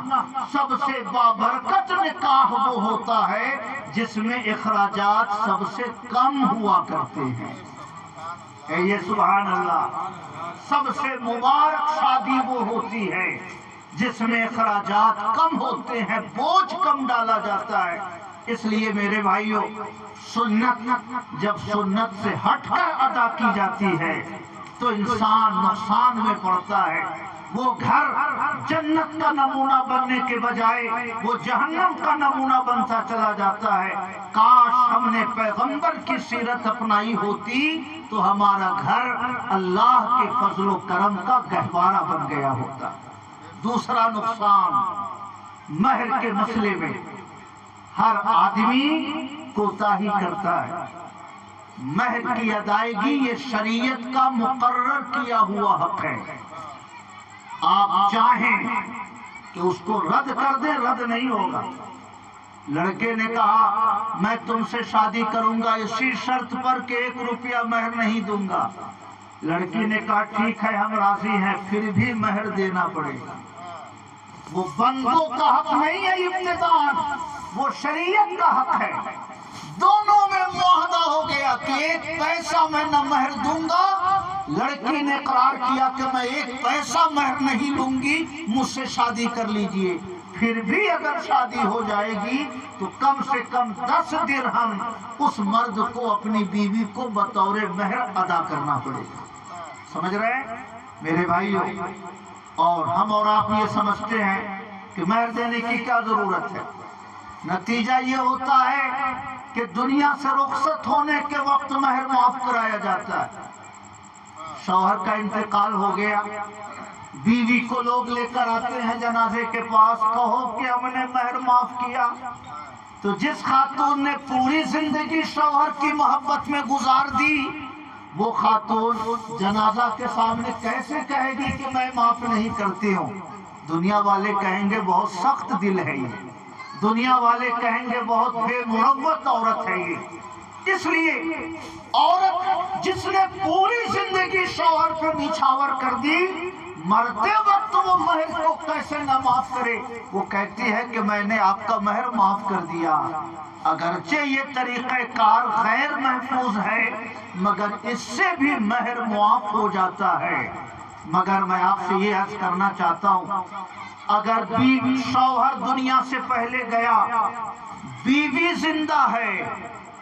سب سے بابرکت نکاح وہ ہوتا ہے جس میں اخراجات سب سے کم ہوا کرتے ہیں۔ یہ سبحان اللہ، سب سے مبارک شادی وہ ہوتی ہے جس میں اخراجات کم ہوتے ہیں، بوجھ کم ڈالا جاتا ہے۔ اس لیے میرے بھائیوں، سنت جب سنت سے ہٹ کر ادا کی جاتی ہے تو انسان نقصان میں پڑتا ہے۔ وہ گھر جنت کا نمونہ بننے کے بجائے وہ جہنم کا نمونہ بنتا چلا جاتا ہے۔ کاش ہم نے پیغمبر کی سیرت اپنائی ہوتی تو ہمارا گھر اللہ کے فضل و کرم کا گہوارہ بن گیا ہوتا۔ دوسرا نقصان مہر کے مسئلے میں ہر آدمی کوتاہی کرتا ہے۔ مہر کی ادائیگی یہ شریعت کا مقرر کیا ہوا حق ہے۔ آپ چاہیں کہ اس کو رد کر دیں، رد نہیں ہوگا۔ لڑکے نے کہا میں تم سے شادی کروں گا اسی شرط پر کہ 1 روپیہ مہر نہیں دوں گا۔ لڑکی نے کہا ٹھیک ہے ہم راضی ہیں، پھر بھی مہر دینا پڑے گا۔ وہ بندوں کا حق نہیں ہے ابتداءً، وہ شریعت کا حق ہے۔ دونوں میں معاہدہ ہو گیا کہ 1 پیسہ میں نہ مہر دوں گا۔ لڑکی نے قرار کیا کہ میں 1 پیسہ مہر نہیں لوں گی، مجھ سے شادی کر لیجئے۔ پھر بھی اگر شادی ہو جائے گی تو کم سے کم 10 درہم اس مرد کو اپنی بیوی کو بطور مہر ادا کرنا پڑے گا۔ سمجھ رہے ہیں میرے بھائیوں؟ اور ہم اور آپ یہ سمجھتے ہیں کہ مہر دینے کی کیا ضرورت ہے۔ نتیجہ یہ ہوتا ہے کہ دنیا سے رخصت ہونے کے وقت مہر معاف کرایا جاتا ہے۔ شوہر کا انتقال ہو گیا، بیوی کو لوگ لے کر آتے ہیں جنازے کے پاس، کہو کہ ہم نے مہر معاف کیا۔ تو جس خاتون نے پوری زندگی شوہر کی محبت میں گزار دی، وہ خاتون جنازہ کے سامنے کیسے کہے گی کہ میں معاف نہیں کرتی ہوں؟ دنیا والے کہیں گے بہت سخت دل ہے یہ، دنیا والے کہیں گے بہت بے مروت عورت ہے یہ۔ اس لیے عورت جس نے پوری زندگی شوہر پہ نچھاور کر دی، مرتے وقت وہ مہر کو کیسے نہ معاف کرے؟ وہ کہتی ہے کہ میں نے آپ کا مہر معاف کر دیا۔ اگرچہ یہ طریقہ کار غیر محفوظ ہے مگر اس سے بھی مہر معاف ہو جاتا ہے۔ مگر میں آپ سے یہ عرض کرنا چاہتا ہوں، اگر شوہر دنیا سے پہلے گیا، بیوی زندہ ہے،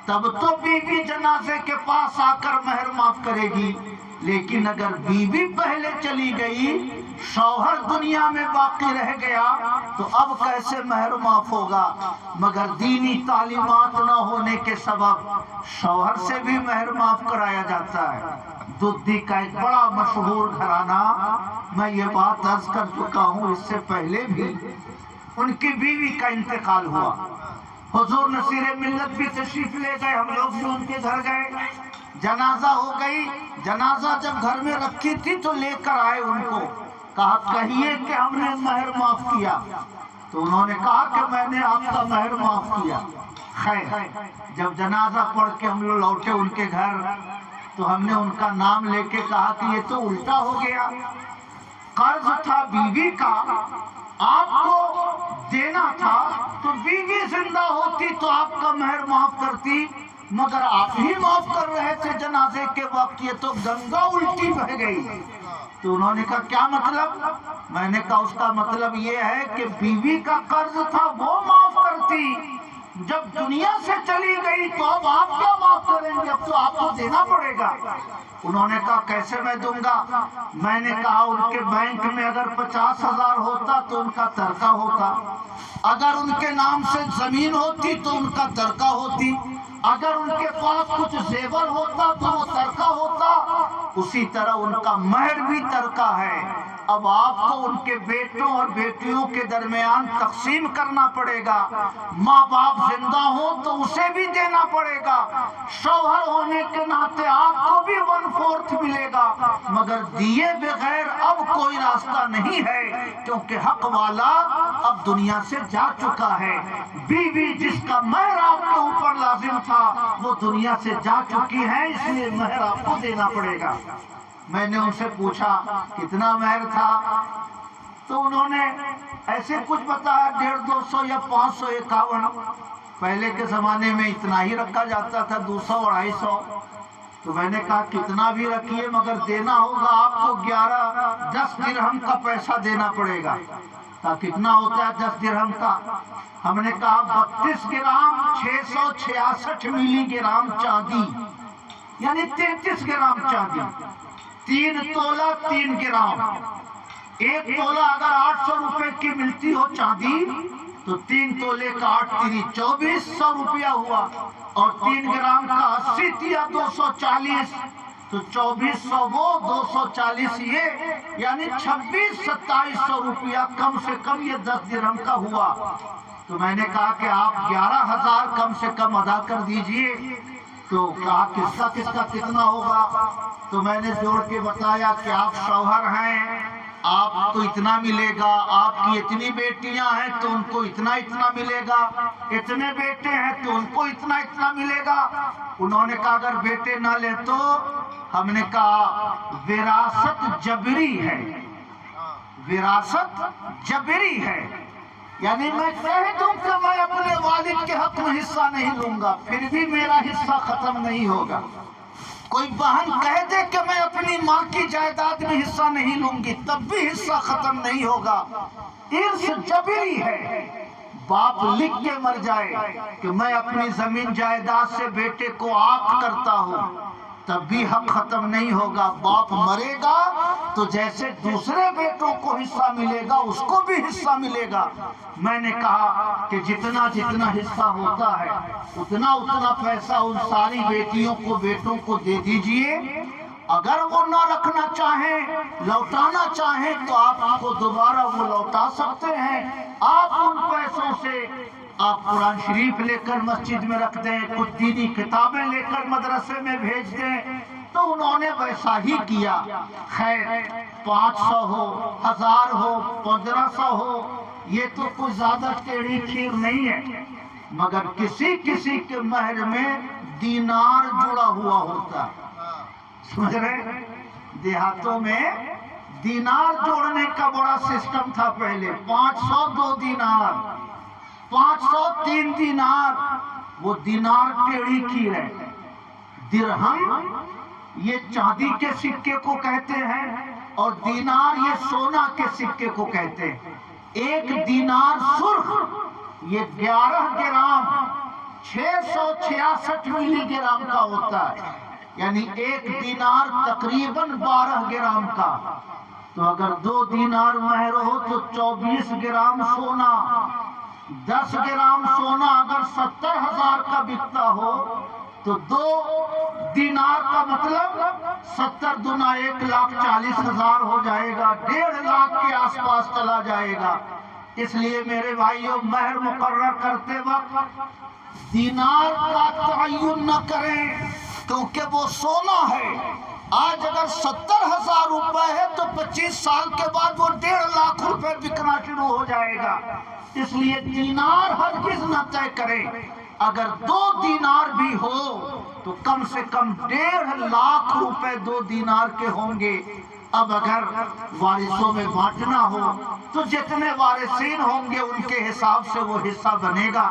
تب تو بیوی جنازے کے پاس آ کر مہر معاف کرے گی۔ لیکن اگر بیوی پہلے چلی گئی، شوہر دنیا میں باقی رہ گیا، تو اب کیسے مہر معاف ہوگا؟ مگر دینی تعلیمات نہ ہونے کے سبب شوہر سے بھی مہر معاف کرایا جاتا ہے۔ دودھی کا ایک بڑا مشہور گھرانہ، میں یہ بات عرض کر چکا ہوں اس سے پہلے بھی، ان کی بیوی کا انتقال ہوا۔ حضور نصیر ملت بھی تشریف لے گئے، ہم لوگ بھی ان کے گھر گئے، جنازہ ہو گئی۔ جنازہ جب گھر میں رکھی تھی تو لے کر آئے ان کو، کہا کہیے کہ ہم نے مہر معاف کیا۔ تو انہوں نے کہا کہ میں نے آپ کا مہر معاف کیا۔ خیر، جب جنازہ پڑھ کے ہم لوگ لوٹے ان کے گھر تو ہم نے ان کا نام لے کے کہا کہ یہ تو الٹا ہو گیا، قرض تھا بیوی کا، آپ کو دینا تھا، تو بیوی زندہ ہوتی تو آپ کا مہر معاف کرتی، مگر آپ ہی معاف کر رہے تھے جنازے کے وقت، یہ تو گنگا الٹی بہ گئی۔ تو انہوں نے کہا کیا مطلب؟ میں نے کہا اس کا مطلب یہ ہے کہ بیوی کا قرض تھا وہ معاف کرتی، جب دنیا سے چلی گئی تو اب آپ کیا معاف کریں گے، اب تو آپ کو دینا پڑے گا۔ انہوں نے کہا کیسے میں دوں گا؟ میں نے کہا ان کے بینک میں اگر 50,000 ہوتا تو ان کا ترکہ ہوتا، اگر ان کے نام سے زمین ہوتی تو ان کا ترکہ ہوتی، اگر ان کے پاس کچھ زیور ہوتا تو وہ ترکہ ہوتا، اسی طرح ان کا مہر بھی ترکہ ہے۔ اب آپ کو ان کے بیٹوں اور بیٹیوں کے درمیان تقسیم کرنا پڑے گا، ماں باپ زندہ ہوں تو اسے بھی دینا پڑے گا، شوہر ہونے کے ناطے آپ کو بھی 1/4 ملے گا، مگر دیے بغیر اب کوئی راستہ نہیں ہے، کیونکہ حق والا اب دنیا سے جا چکا ہے۔ بیوی جس کا مہر آپ کے اوپر لازم تھا وہ دنیا سے جا چکی ہے، اس لیے مہر آپ کو دینا پڑے گا۔ میں نے ان سے پوچھا کتنا مہر تھا؟ تو انہوں نے ایسے کچھ بتایا 150 200 یا 551۔ پہلے کے زمانے میں اتنا ہی رکھا جاتا تھا، 200 250۔ تو میں نے کہا کتنا بھی رکھیے مگر دینا ہوگا آپ کو 10 درہم کا پیسہ دینا پڑے گا۔ کہا کتنا ہوتا ہے 10 درہم کا؟ ہم نے کہا 32 گرام 666 ملی گرام چاندی، یعنی 33 گرام چاندی، 3 تولہ 3 گرام، 1 تولہ اگر 800 روپے کی ملتی ہو چاندی تو 3 تولے کا 8 تیری 2400 روپیہ ہوا، اور 3 گرام کا 80 تیا 240، تو 2400 وہ 240 یہ، یعنی 2600-2700 روپیہ کم سے کم یہ 10 درہم کا ہوا۔ تو میں نے کہا کہ آپ 11,000 کم سے کم ادا کر دیجئے۔ تو کہا کس کا کتنا ہوگا؟ تو میں نے جوڑ کے بتایا کہ آپ شوہر ہیں، آپ کو اتنا ملے گا، آپ کی اتنی بیٹیاں ہیں تو ان کو اتنا ملے گا، اتنے بیٹے ہیں تو ان کو اتنا ملے گا۔ انہوں نے کہا اگر بیٹے نہ لیں تو؟ ہم نے کہا وراثت جبری ہے، وراثت جبری ہے، یعنی میں کہہ دوں کہ میں اپنے والد کے حق میں حصہ نہیں لوں گا پھر بھی میرا حصہ ختم نہیں ہوگا، کوئی بہن کہہ دے کہ میں اپنی ماں کی جائیداد میں حصہ نہیں لوں گی تب بھی حصہ ختم نہیں ہوگا۔ ارث جبری ہے، باپ لکھ کے مر جائے کہ میں اپنی زمین جائیداد سے بیٹے کو عاق کرتا ہوں تب بھی حق ختم نہیں ہوگا، باپ مرے گا تو جیسے دوسرے بیٹوں کو حصہ ملے گا اس کو بھی حصہ ملے گا۔ میں نے کہا کہ جتنا حصہ ہوتا ہے اتنا پیسہ ان ساری بیٹیوں کو بیٹوں کو دے دیجئے، اگر وہ نہ رکھنا چاہیں لوٹانا چاہیں تو آپ کو دوبارہ وہ لوٹا سکتے ہیں، آپ ان پیسوں سے آپ قرآن شریف لے کر مسجد میں رکھ دیں، کچھ دینی کتابیں لے کر مدرسے میں بھیج دیں۔ تو انہوں نے ویسا ہی کیا۔ خیر 500 ہو 1000 ہو 1500 ہو یہ تو کوئی زیادہ ٹیڑھی کھیر نہیں ہے، مگر کسی کے مہر میں دینار جڑا ہوا ہوتا ہے، سمجھ رہے؟ دیہاتوں میں دینار جوڑنے کا بڑا سسٹم تھا پہلے، 500 2 دینار، 500 3 دینار، وہ دینار ٹیڑھی کھیر ہے۔ درہم یہ چاندی کے سکے کو کہتے ہیں اور دینار یہ سونا کے سکے کو کہتے ہیں۔ ایک دینار سرخ یہ 11 گرام 666 ملی گرام کا ہوتا ہے، یعنی ایک دینار تقریباً 12 گرام کا، تو اگر 2 دینار مہر ہو تو 24 گرام سونا، 10 گرام سونا اگر 70,000 کا بکتا ہو تو 2 دینار کا مطلب 70 دونا 1,40,000 ہو جائے گا، 1.5 لاکھ کے آس پاس چلا جائے گا۔ اس لیے میرے بھائیوں مہر مقرر کرتے وقت دینار کا تعین نہ کریں کیونکہ وہ سونا ہے۔ آج اگر 70,000 روپے ہے تو 25 سال کے بعد وہ 1.5 لاکھ روپے بکنا شروع ہو جائے گا۔ اس لیے دینار ہرگز نہ طے کرے، اگر 2 دینار بھی ہو تو کم سے کم 1.5 لاکھ روپے 2 دینار کے ہوں گے۔ اب اگر وارثوں میں بانٹنا ہو تو جتنے وارثین ہوں گے ان کے حساب سے وہ حصہ بنے گا۔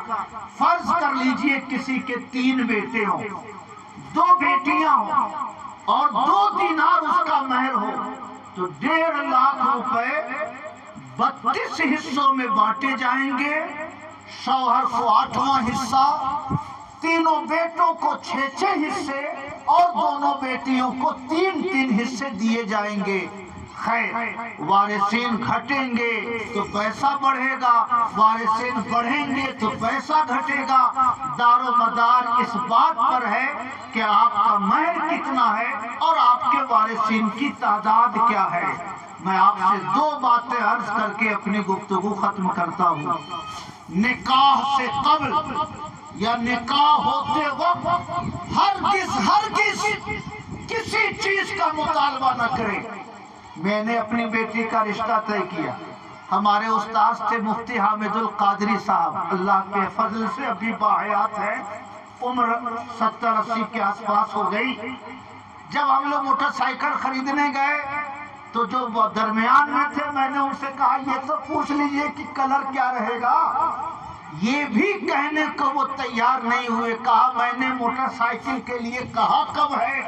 فرض کر لیجئے کسی کے 3 بیٹے ہوں، 2 بیٹیاں ہوں اور 2 دینار اس کا مہر ہو، تو 1.5 لاکھ روپے 32 حصوں میں بانٹے جائیں گے۔ شوہر کو 8واں حصہ، تینوں بیٹوں کو 6 حصے اور دونوں بیٹیوں کو 3 حصے دیے جائیں گے۔ خیر، وارثین گھٹیں گے تو پیسہ بڑھے گا، وارثین بڑھیں گے تو پیسہ گھٹے گا۔ دار و مدار اس بات پر ہے کہ آپ کا مہر کتنا ہے اور آپ کے وارثین کی تعداد کیا ہے۔ میں آپ سے 2 باتیں عرض کر کے اپنی گفتگو ختم کرتا ہوں۔ نکاح سے قبل یا نکاح ہوتے وقت ہرگز کسی چیز کا مطالبہ نہ کریں۔ میں نے اپنی بیٹی کا رشتہ طے کیا، ہمارے استاذ تھے مفتی حامد القادری صاحب، اللہ کے فضل سے ابھی باحیات ہے، عمر 70-80 کے آس پاس ہو گئی۔ جب ہم لوگ موٹر سائیکل خریدنے گئے تو جو وہ درمیان میں تھے، میں نے ان سے کہا یہ تو پوچھ لیجئے کہ کلر کیا رہے گا۔ یہ بھی کہنے کو وہ تیار نہیں ہوئے۔ کہا میں نے موٹر سائیکل کے لیے کہا کب ہے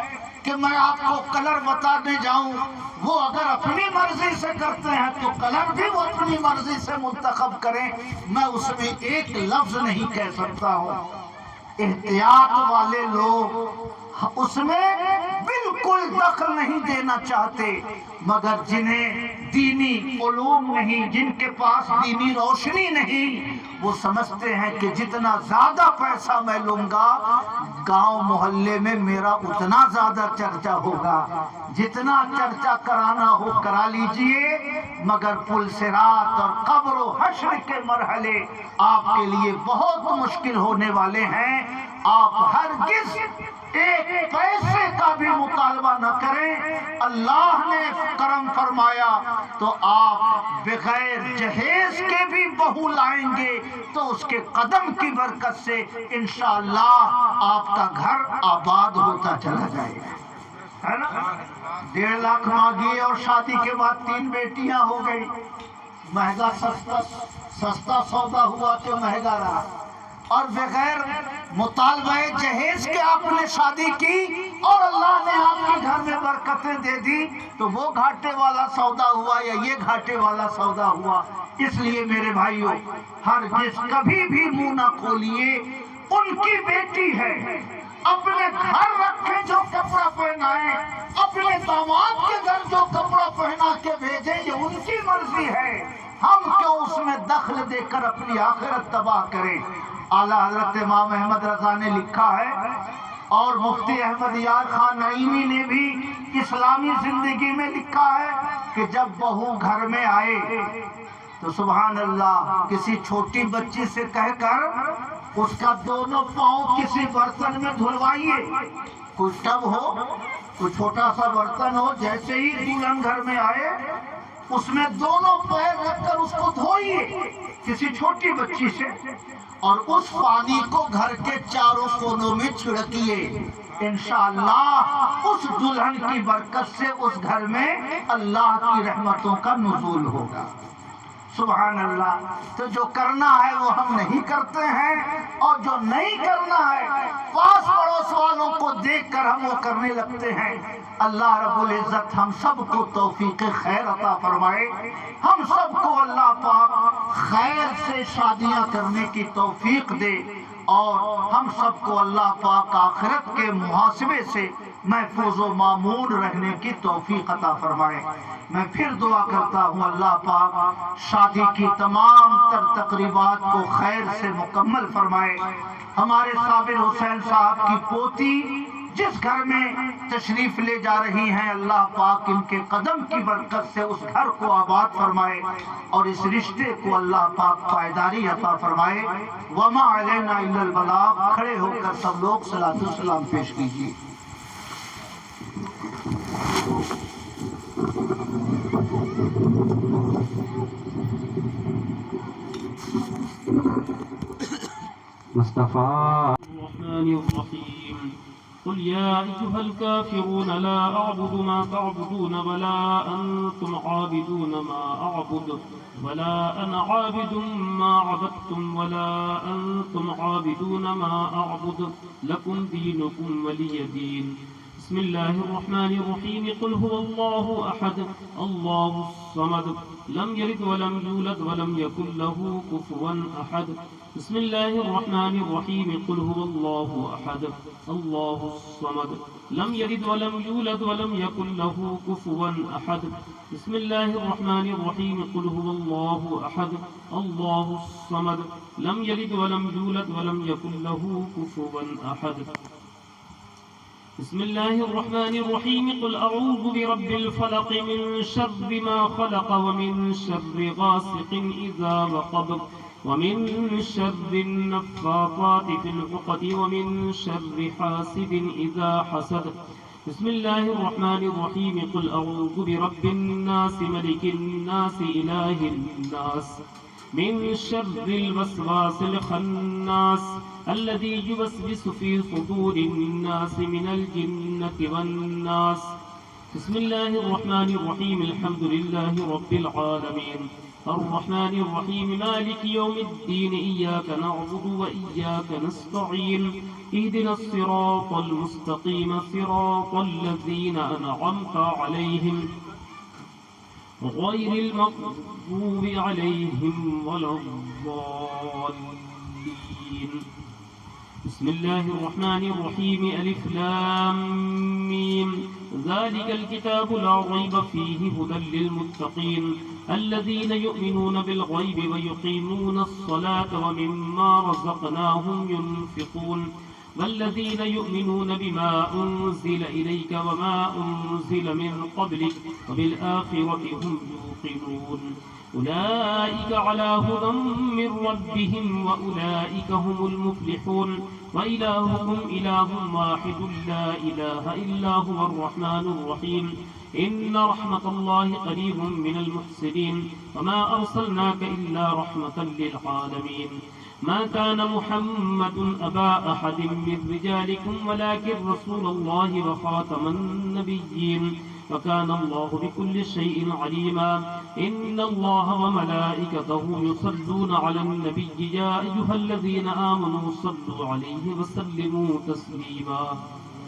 کہ میں آپ کو کلر بتانے جاؤں؟ وہ اگر اپنی مرضی سے کرتے ہیں تو کلر بھی وہ اپنی مرضی سے منتخب کریں، میں اس میں ایک لفظ نہیں کہہ سکتا ہوں۔ احتیاط والے لوگ اس میں بالکل دخل نہیں دینا چاہتے، مگر جنہیں دینی علوم نہیں، جن کے پاس دینی روشنی نہیں، وہ سمجھتے ہیں کہ جتنا زیادہ پیسہ میں لوں گا گاؤں محلے میں میرا اتنا زیادہ چرچا ہوگا۔ جتنا چرچا کرانا ہو کرا لیجئے، مگر پل صراط اور قبر و حشر کے مرحلے آپ کے لیے بہت مشکل ہونے والے ہیں۔ آپ ہرگز ایک پیسے کا بھی مطالبہ نہ کریں۔ اللہ نے کرم فرمایا تو آپ بغیر جہیز کے بھی بہو لائیں گے تو اس کے قدم کی برکت سے انشاءاللہ آپ کا گھر آباد ہوتا چلا جائے گا، ہے نا؟ 1.5 لاکھ مانگیے اور شادی کے بعد 3 بیٹیاں ہو گئی، مہنگا سستا سودا ہوا تو مہنگا رہا، اور بغیر مطالبہ جہیز کے آپ نے شادی کی اور اللہ نے آپ کے گھر میں برکتیں دے دی، تو وہ گھاٹے والا سودا ہوا یا یہ گھاٹے والا سودا ہوا۔ اس لیے میرے بھائیوں، ہرگز کبھی بھی منہ نہ کھولیے۔ ان کی بیٹی ہے، اپنے گھر رکھے جو کپڑا پہنائیں، اپنے داماد کے گھر جو کپڑا پہنا کے بھیجیں، یہ ان کی مرضی ہے، ہم کیوں اس میں دخل دے کر اپنی آخرت تباہ کریں۔ اعلیٰ حضرت امام احمد رضا نے لکھا ہے اور مفتی احمد یار خان نعیمی نے بھی اسلامی زندگی میں لکھا ہے کہ جب بہو گھر میں آئے تو سبحان اللہ کسی چھوٹی بچی سے کہہ کر اس کا دونوں پاؤں کسی برتن میں دھلوائیے، کوئی ٹب ہو، کوئی چھوٹا سا برتن ہو، جیسے ہی دلہن گھر میں آئے اس میں دونوں پیر رکھ کر اس کو دھوئیے کسی چھوٹی بچی سے، اور اس پانی کو گھر کے چاروں کونوں میں چھڑکیے، انشاءاللہ اس دلہن کی برکت سے اس گھر میں اللہ کی رحمتوں کا نزول ہوگا۔ سبحان اللہ۔ تو جو کرنا ہے وہ ہم نہیں کرتے ہیں، اور جو نہیں کرنا ہے پاس پڑوس والوں کو دیکھ کر ہم وہ کرنے لگتے ہیں۔ اللہ رب العزت ہم سب کو توفیق خیر عطا فرمائے، ہم سب کو اللہ پاک خیر سے شادیاں کرنے کی توفیق دے، اور ہم سب کو اللہ پاک آخرت کے محاسبے سے محفوظ و مامون رہنے کی توفیق عطا فرمائے۔ میں پھر دعا کرتا ہوں اللہ پاک شادی کی تمام تر تقریبات کو خیر سے مکمل فرمائے۔ ہمارے صابر حسین صاحب کی پوتی جس گھر میں تشریف لے جا رہی ہیں، اللہ پاک ان کے قدم کی برکت سے اس گھر کو آباد فرمائے اور اس رشتے کو اللہ پاک پائیداری عطا فرمائے۔ وما علینا الا البلاغ۔ کھڑے ہو کر سب لوگ صلاۃ و سلام پیش کیجیے۔ مصطفیٰ الرحمن الرحيم قل يا أيها الكافرون لا أعبد ما تعبدون ولا أنتم عابدون ما أعبد ولا أنا عابد ما عبدتم ولا أنتم عابدون ما أعبد لكم دينكم ولي دين بسم الله الرحمن الرحيم قل هو الله أحد الله الصمد لم يلد ولم يولد ولم يكن له كفوا أحد بسم الله الرحمن الرحيم قل هو الله أحد الله الصمد لم يلد ولم يولد ولم يكن له كفوا أحد بسم الله الرحمن الرحيم قل هو الله أحد الله الصمد لم يلد ولم يولد ولم يكن له كفوا أحد بسم الله الرحمن الرحيم قل أعوذ برب الفلق من شر ما خلق ومن شر غاسق إذا وقب ومن شر النفاثات في العقد ومن شر حاسد إذا حسد بسم الله الرحمن الرحيم قل أعوذ برب الناس ملك الناس إله الناس من شر الوسواس الخناس الذي يوسوس في صدور الناس من الجنة والناس بسم الله الرحمن الرحيم الحمد لله رب العالمين الرحمن الرحيم مالك يوم الدين إياك نعبد وإياك نستعين اهدنا الصراط المستقيم صراط الذين أنعمت عليهم غير المغضوب عليهم ولا الضالين بسم الله الرحمن الرحيم ألف لام ميم ذلك الكتاب لا ريب فيه هدى للمتقين الذين يؤمنون بالغيب ويقيمون الصلاة ومما رزقناهم ينفقون والذين يؤمنون بما أنزل إليك وما أنزل من قبلك وبالآخرة هم يوقنون أولئك على هدى من ربهم وأولئك هم المفلحون وإلهكم إله واحد لا إله إلا هو الرحمن الرحيم إن رحمة الله قريب من المحسنين وما أرسلناك إلا رحمة للعالمين ما كان محمد أبا أحد من رجالكم ولكن رسول الله وخاتم النبيين وكان الله بكل شيء عليما إن الله وملائكته يصلون على النبي يا أيها الذين آمنوا صلوا عليه وسلموا تسليما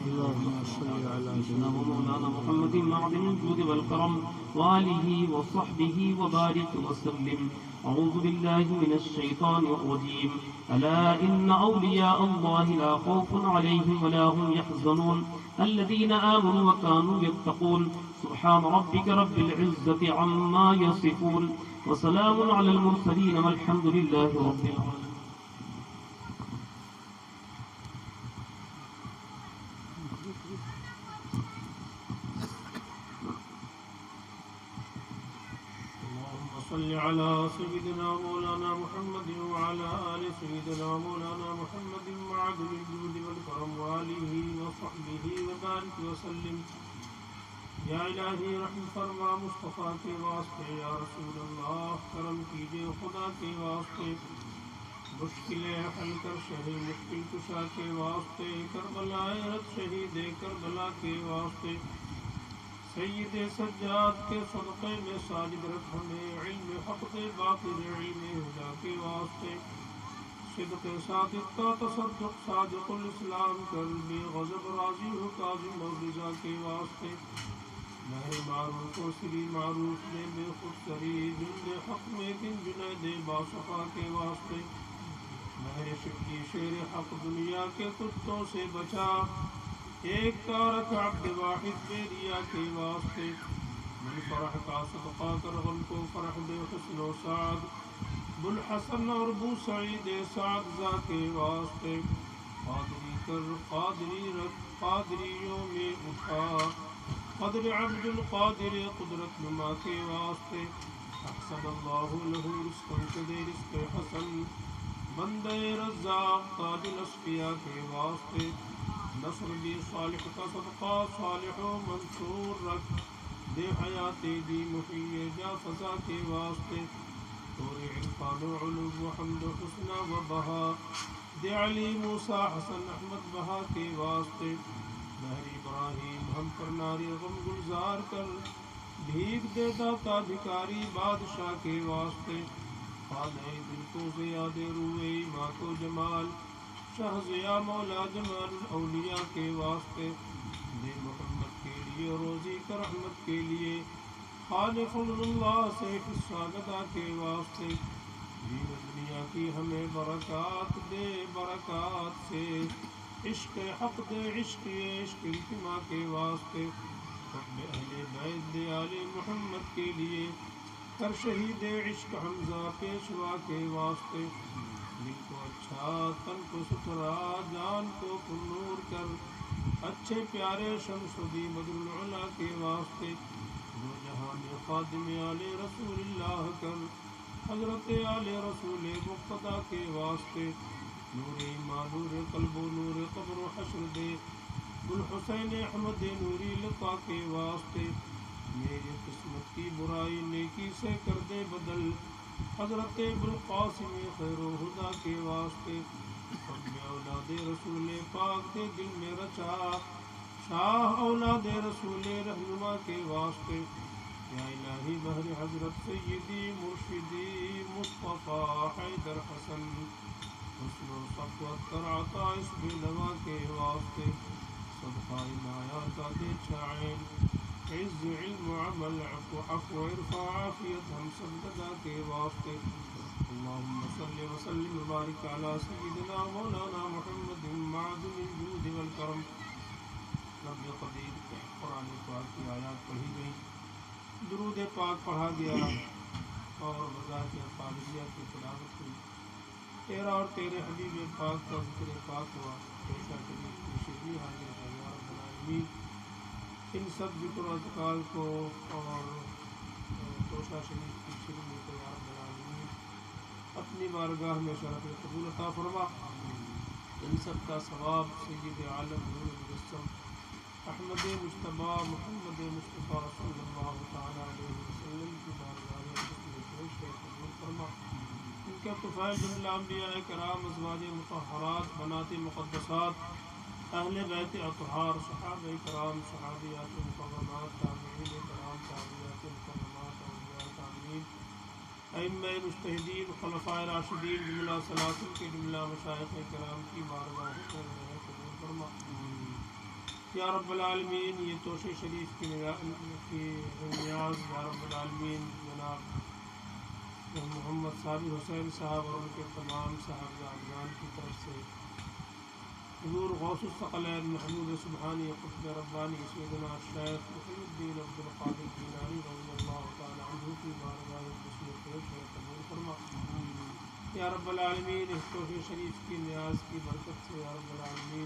اللهم صل على سيدنا ومولانا محمد معدن الجود والكرم وآله وصحبه وبارك وسلم أعوذ بالله من الشيطان الرجيم ألا إن أولياء الله لا خوف عليهم ولا هم يحزنون الذين آمنوا وكانوا يتقون سبحان ربك رب العزة عما يصفون وسلام على المرسلين والحمد لله رب العالمين صل على سيدنا مولانا محمد وعلى آل سيدنا مولانا محمد معدن الجود والكرم وآله وصحبه وبارك وسلم یا الہی رحم فرما مصطفیٰ کے واسطے یا رسول اللہ کرم کیجئے خدا کے واسطے مشکلیں حل کر شہید مشکل کشا کے واسطے کربلا رت شہید کربلا کے واسطے سید سجاد کے صدقے میں ساجد رکھ ہمیں علم حق کے باطل علم ہدا کے واسطے صدق صادق کا تصدق صادق الاسلام کر بے غضب راضی ہو کاظم اور رضا کے واسطے مہر معروف و سری معروف نے بے خود سری جند حق میں دن جنید باصفا کے واسطے مہر شکی شیر حق دنیا کے کتوں سے بچا ایک تارک عبد واحد بیریا کے واسطے من فرح کا صدقہ کر غم کو فرح دے حسن و سعد بلحسن اور بو سعید سعد ذا کے واسطے قادری کر قادری رکھ قادریوں میں اٹھا قدر عبد القادر قدرت نما کے واسطے احسن اللہ لہو رزق کے دے رزق حسن بندے رزاق تاج الاسقیاء کے واسطے نصر بھی صالح کا صدقہ صالح و منصور رکھ دے حیات دی محیے جا فضا کے واسطے طور عرفان و علو و حمد و حسنہ و بہا دے علی موسیٰ حسن احمد بہا کے واسطے بحر ابراہیم ہم پر ناری غم گلزار کر بھیک دے داتا بھکاری بادشاہ کے واسطے خانہ دل کو زیاد روئے ماں کو جمال شاہ ضیا مولا جمال الاولیاء کے واسطے دے محمد کے لیے روزی کر رحمت کے لیے خالق فضل اللہ سے حصہ گدا کے واسطے دین دنیا کی ہمیں برکات دے برکات سے عشق حق دے عشق التما کے واسطے حب اہل بیت دے آل محمد کے لیے کر شہید عشق حمزہ پیشوا کے واسطے دل کو اچھا تن کو ستھرا جان کو پرنور کر اچھے پیارے شمس دی بدر العلا کے واسطے دو جہان خادم آل رسول اللہ کر حضرت آل رسول مقتدیٰ کے واسطے نور ایمان نور قلب و نور قبر و حشر دے گل حسین احمد نوری لقا کے واسطے میری قسمت کی برائی نیکی سے کر دے بدل حضرت ابوالقاسم خیر و ہدا کے واسطے حب اولاد رسول پاک دے دل میں رچا شاہ اولاد رسول رہنما کے واسطے یا الہی بہر حضرت سیدی مرشدی مصطفیٰ حیدر حسن حسن و صفوت کر عطا اس بے نوا کے واسطے صدقہ عنایات دے چائن عز علم عمل عفو عرفا عافیت ہم سب گدا کے واسطے اللہم صلی وسلم وبارک علی سیدنا مولانا محمد معدن الجود والکرم رب قدیر قرآن پاک کی آیات پڑھی گئی درود پاک پڑھا گیا اور مذاکر خالدیہ کی تلاوت ہوئی تیرا اور تیرے حبیب پاک کا ذکر پاک ہوا پیشہ شریف کی شیری حاضر ہے یا رب العالمین ان سب ذکر و اذکار کو اور توشہ شریف کی شیری کو یا رب العالمین اپنی بارگاہ میں شرف قبول عطا فرما ان سب کا ثواب سید عالم نور مجسم احمد مجتبیٰ محمد مصطفیٰ صلی اللہ تعالیٰ علیہ وسلم کی بارگاہ میں قبول فرما ان کے طفیل جملہ انبیاء کرام ازواج مطہرات بنات مقدسات اہل بیت اطہار صحابہ کرام صحابیات مکرمات تابعین کرام تابعیات مکرمات اولیاء تابعین ائمہ مجتہدین خلفائے راشدین جملہ سلاسل کے جملہ مشائخ کرام کی بارگاہ میں قبول فرما یا رب العالمین یہ توشہ شریف کی نیاز یا رب العالمین جناب محمد صابر حسین صاحب اور ان کے تمام صاحبزادگان کی طرف سے حضور غوث الثقلین محمود سبحانی قطب ربانی سیدنا الشیخ محی الدین عبد القادر جیلانی رضی اللہ تعالی عنہ کی بارگاہ میں قبول فرما یا رب العالمین اس توشہ شریف کی نیاز کی برکت سے یا رب العالمین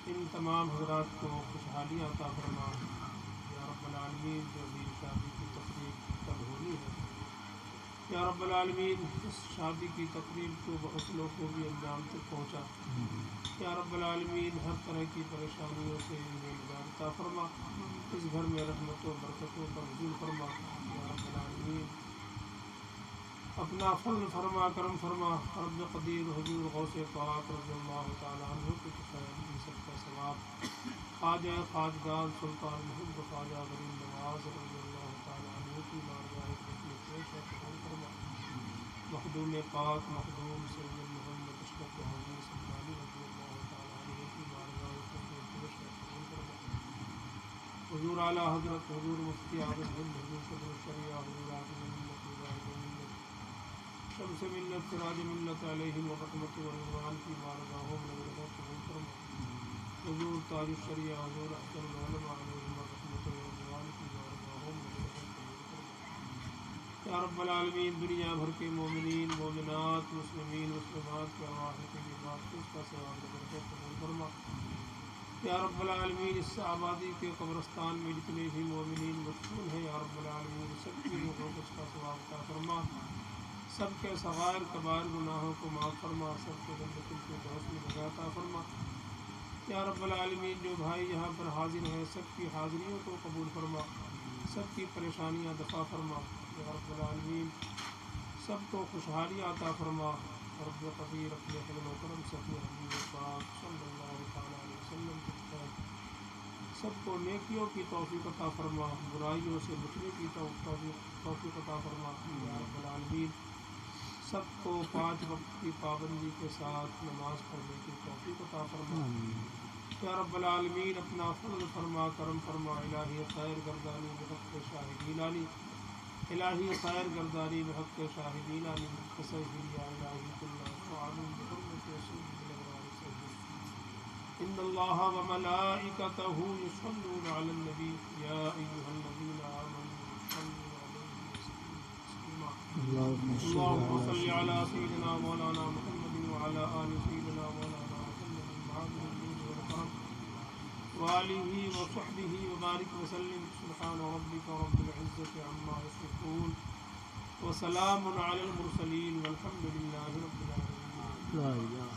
ان تمام حضرات کو خوشحالیاں عطا فرما یا رب العالمین جو بھی شادی کی تقریب کب ہونی ہے یا رب العالمین اس شادی کی تقریب کو بحسن و خوبی انجام تک پہنچا یا رب العالمین ہر طرح کی پریشانیوں سے انہیں نجات عطا فرما اس گھر میں رحمت و برکتوں کا نزول فرما یا رب العالمین اپنا فضل فرما کرم فرما رب قدیر حضور غوث پاک رضی اللہ تعالیٰ عنہ کے کفایت ان سب کا ثواب خواجہ خواجگان سلطان محمد خواجہ غریب نواز رضی اللہ تعالیٰ عنہ کی بارگاہ میں پیش ہے قبول فرما مخدوم پاک مخدوم سید محمد اشرف حضور سلطانی رضی اللہ تعالیٰ عنہ کی بارگاہ میں پیش ہے قبول فرما حضور اعلیٰ حضرت حضور مفتی عابد ہند حضور صدر الشریعہ حضور عاقب ملت مجاہد ملت شمس ملت سراج ملت علیہم ورحمت و رضوان کی بارگاہوں میں نظر قبول فرما حضور تاج الشریعہ حضور احسن العلماء علیہم ورحمت و رضوان کی بارگاہوں میں نظر قبول فرما یا رب العالمین دنیا بھر کے مومنین مومنات مسلمین مسلمات کے ارواح کے بعد اس کا ثواب نظر قبول فرما یا رب العالمین اس آبادی کے قبرستان میں جتنے بھی مومنین مدفون ہیں یا رب العالمین سب کی روحوں کو اس کا ثواب عطا فرما سب کے صغائر کبائر گناہوں کو معاف فرما سب کے جنت الفردوس میں جگہ عطا فرما یا رب العالمین جو بھائی یہاں پر حاضر ہیں سب کی حاضریوں کو قبول فرما، سب کی پریشانیاں دفع فرما یا رب العالمین، سب کو خوشحالی عطا فرما رب قدیر اپنے فضل و کرم سے اپنے حبیب پاک صلی اللہ تعالیٰ علیہ وسلم کے خیر سب کو نیکیوں کی توفیق عطا فرما، برائیوں سے بچنے کی توفیق عطا فرما یا رب العالمین، سب کو 5 وقت کی پابندی کے ساتھ نماز پڑھنے کی توفیق عطا فرما یا رب العالمین، اپنا فضل فرما، کرم فرما، الہی خیر گردانی بحق شاہدین علی، الہی خیر گردانی بحق شاہدین علی، فسہل یا الہی کل سعال بحرمت سید الابرار سید ان اللہ وملائکتہ یصلون علی النبی یا ایہا الذین آمنوا صلوا علیہ وسلموا تسلیما اللہم صل علی سیدنا مولانا محمد وعلی آل سیدنا مولانا محمد معاذ الجود والکرم وآلہ وصحبہ وبارک وسلم سبحان ربک رب العزت عما یصفون وسلام علی المرسلین والحمد للہ رب العالمین.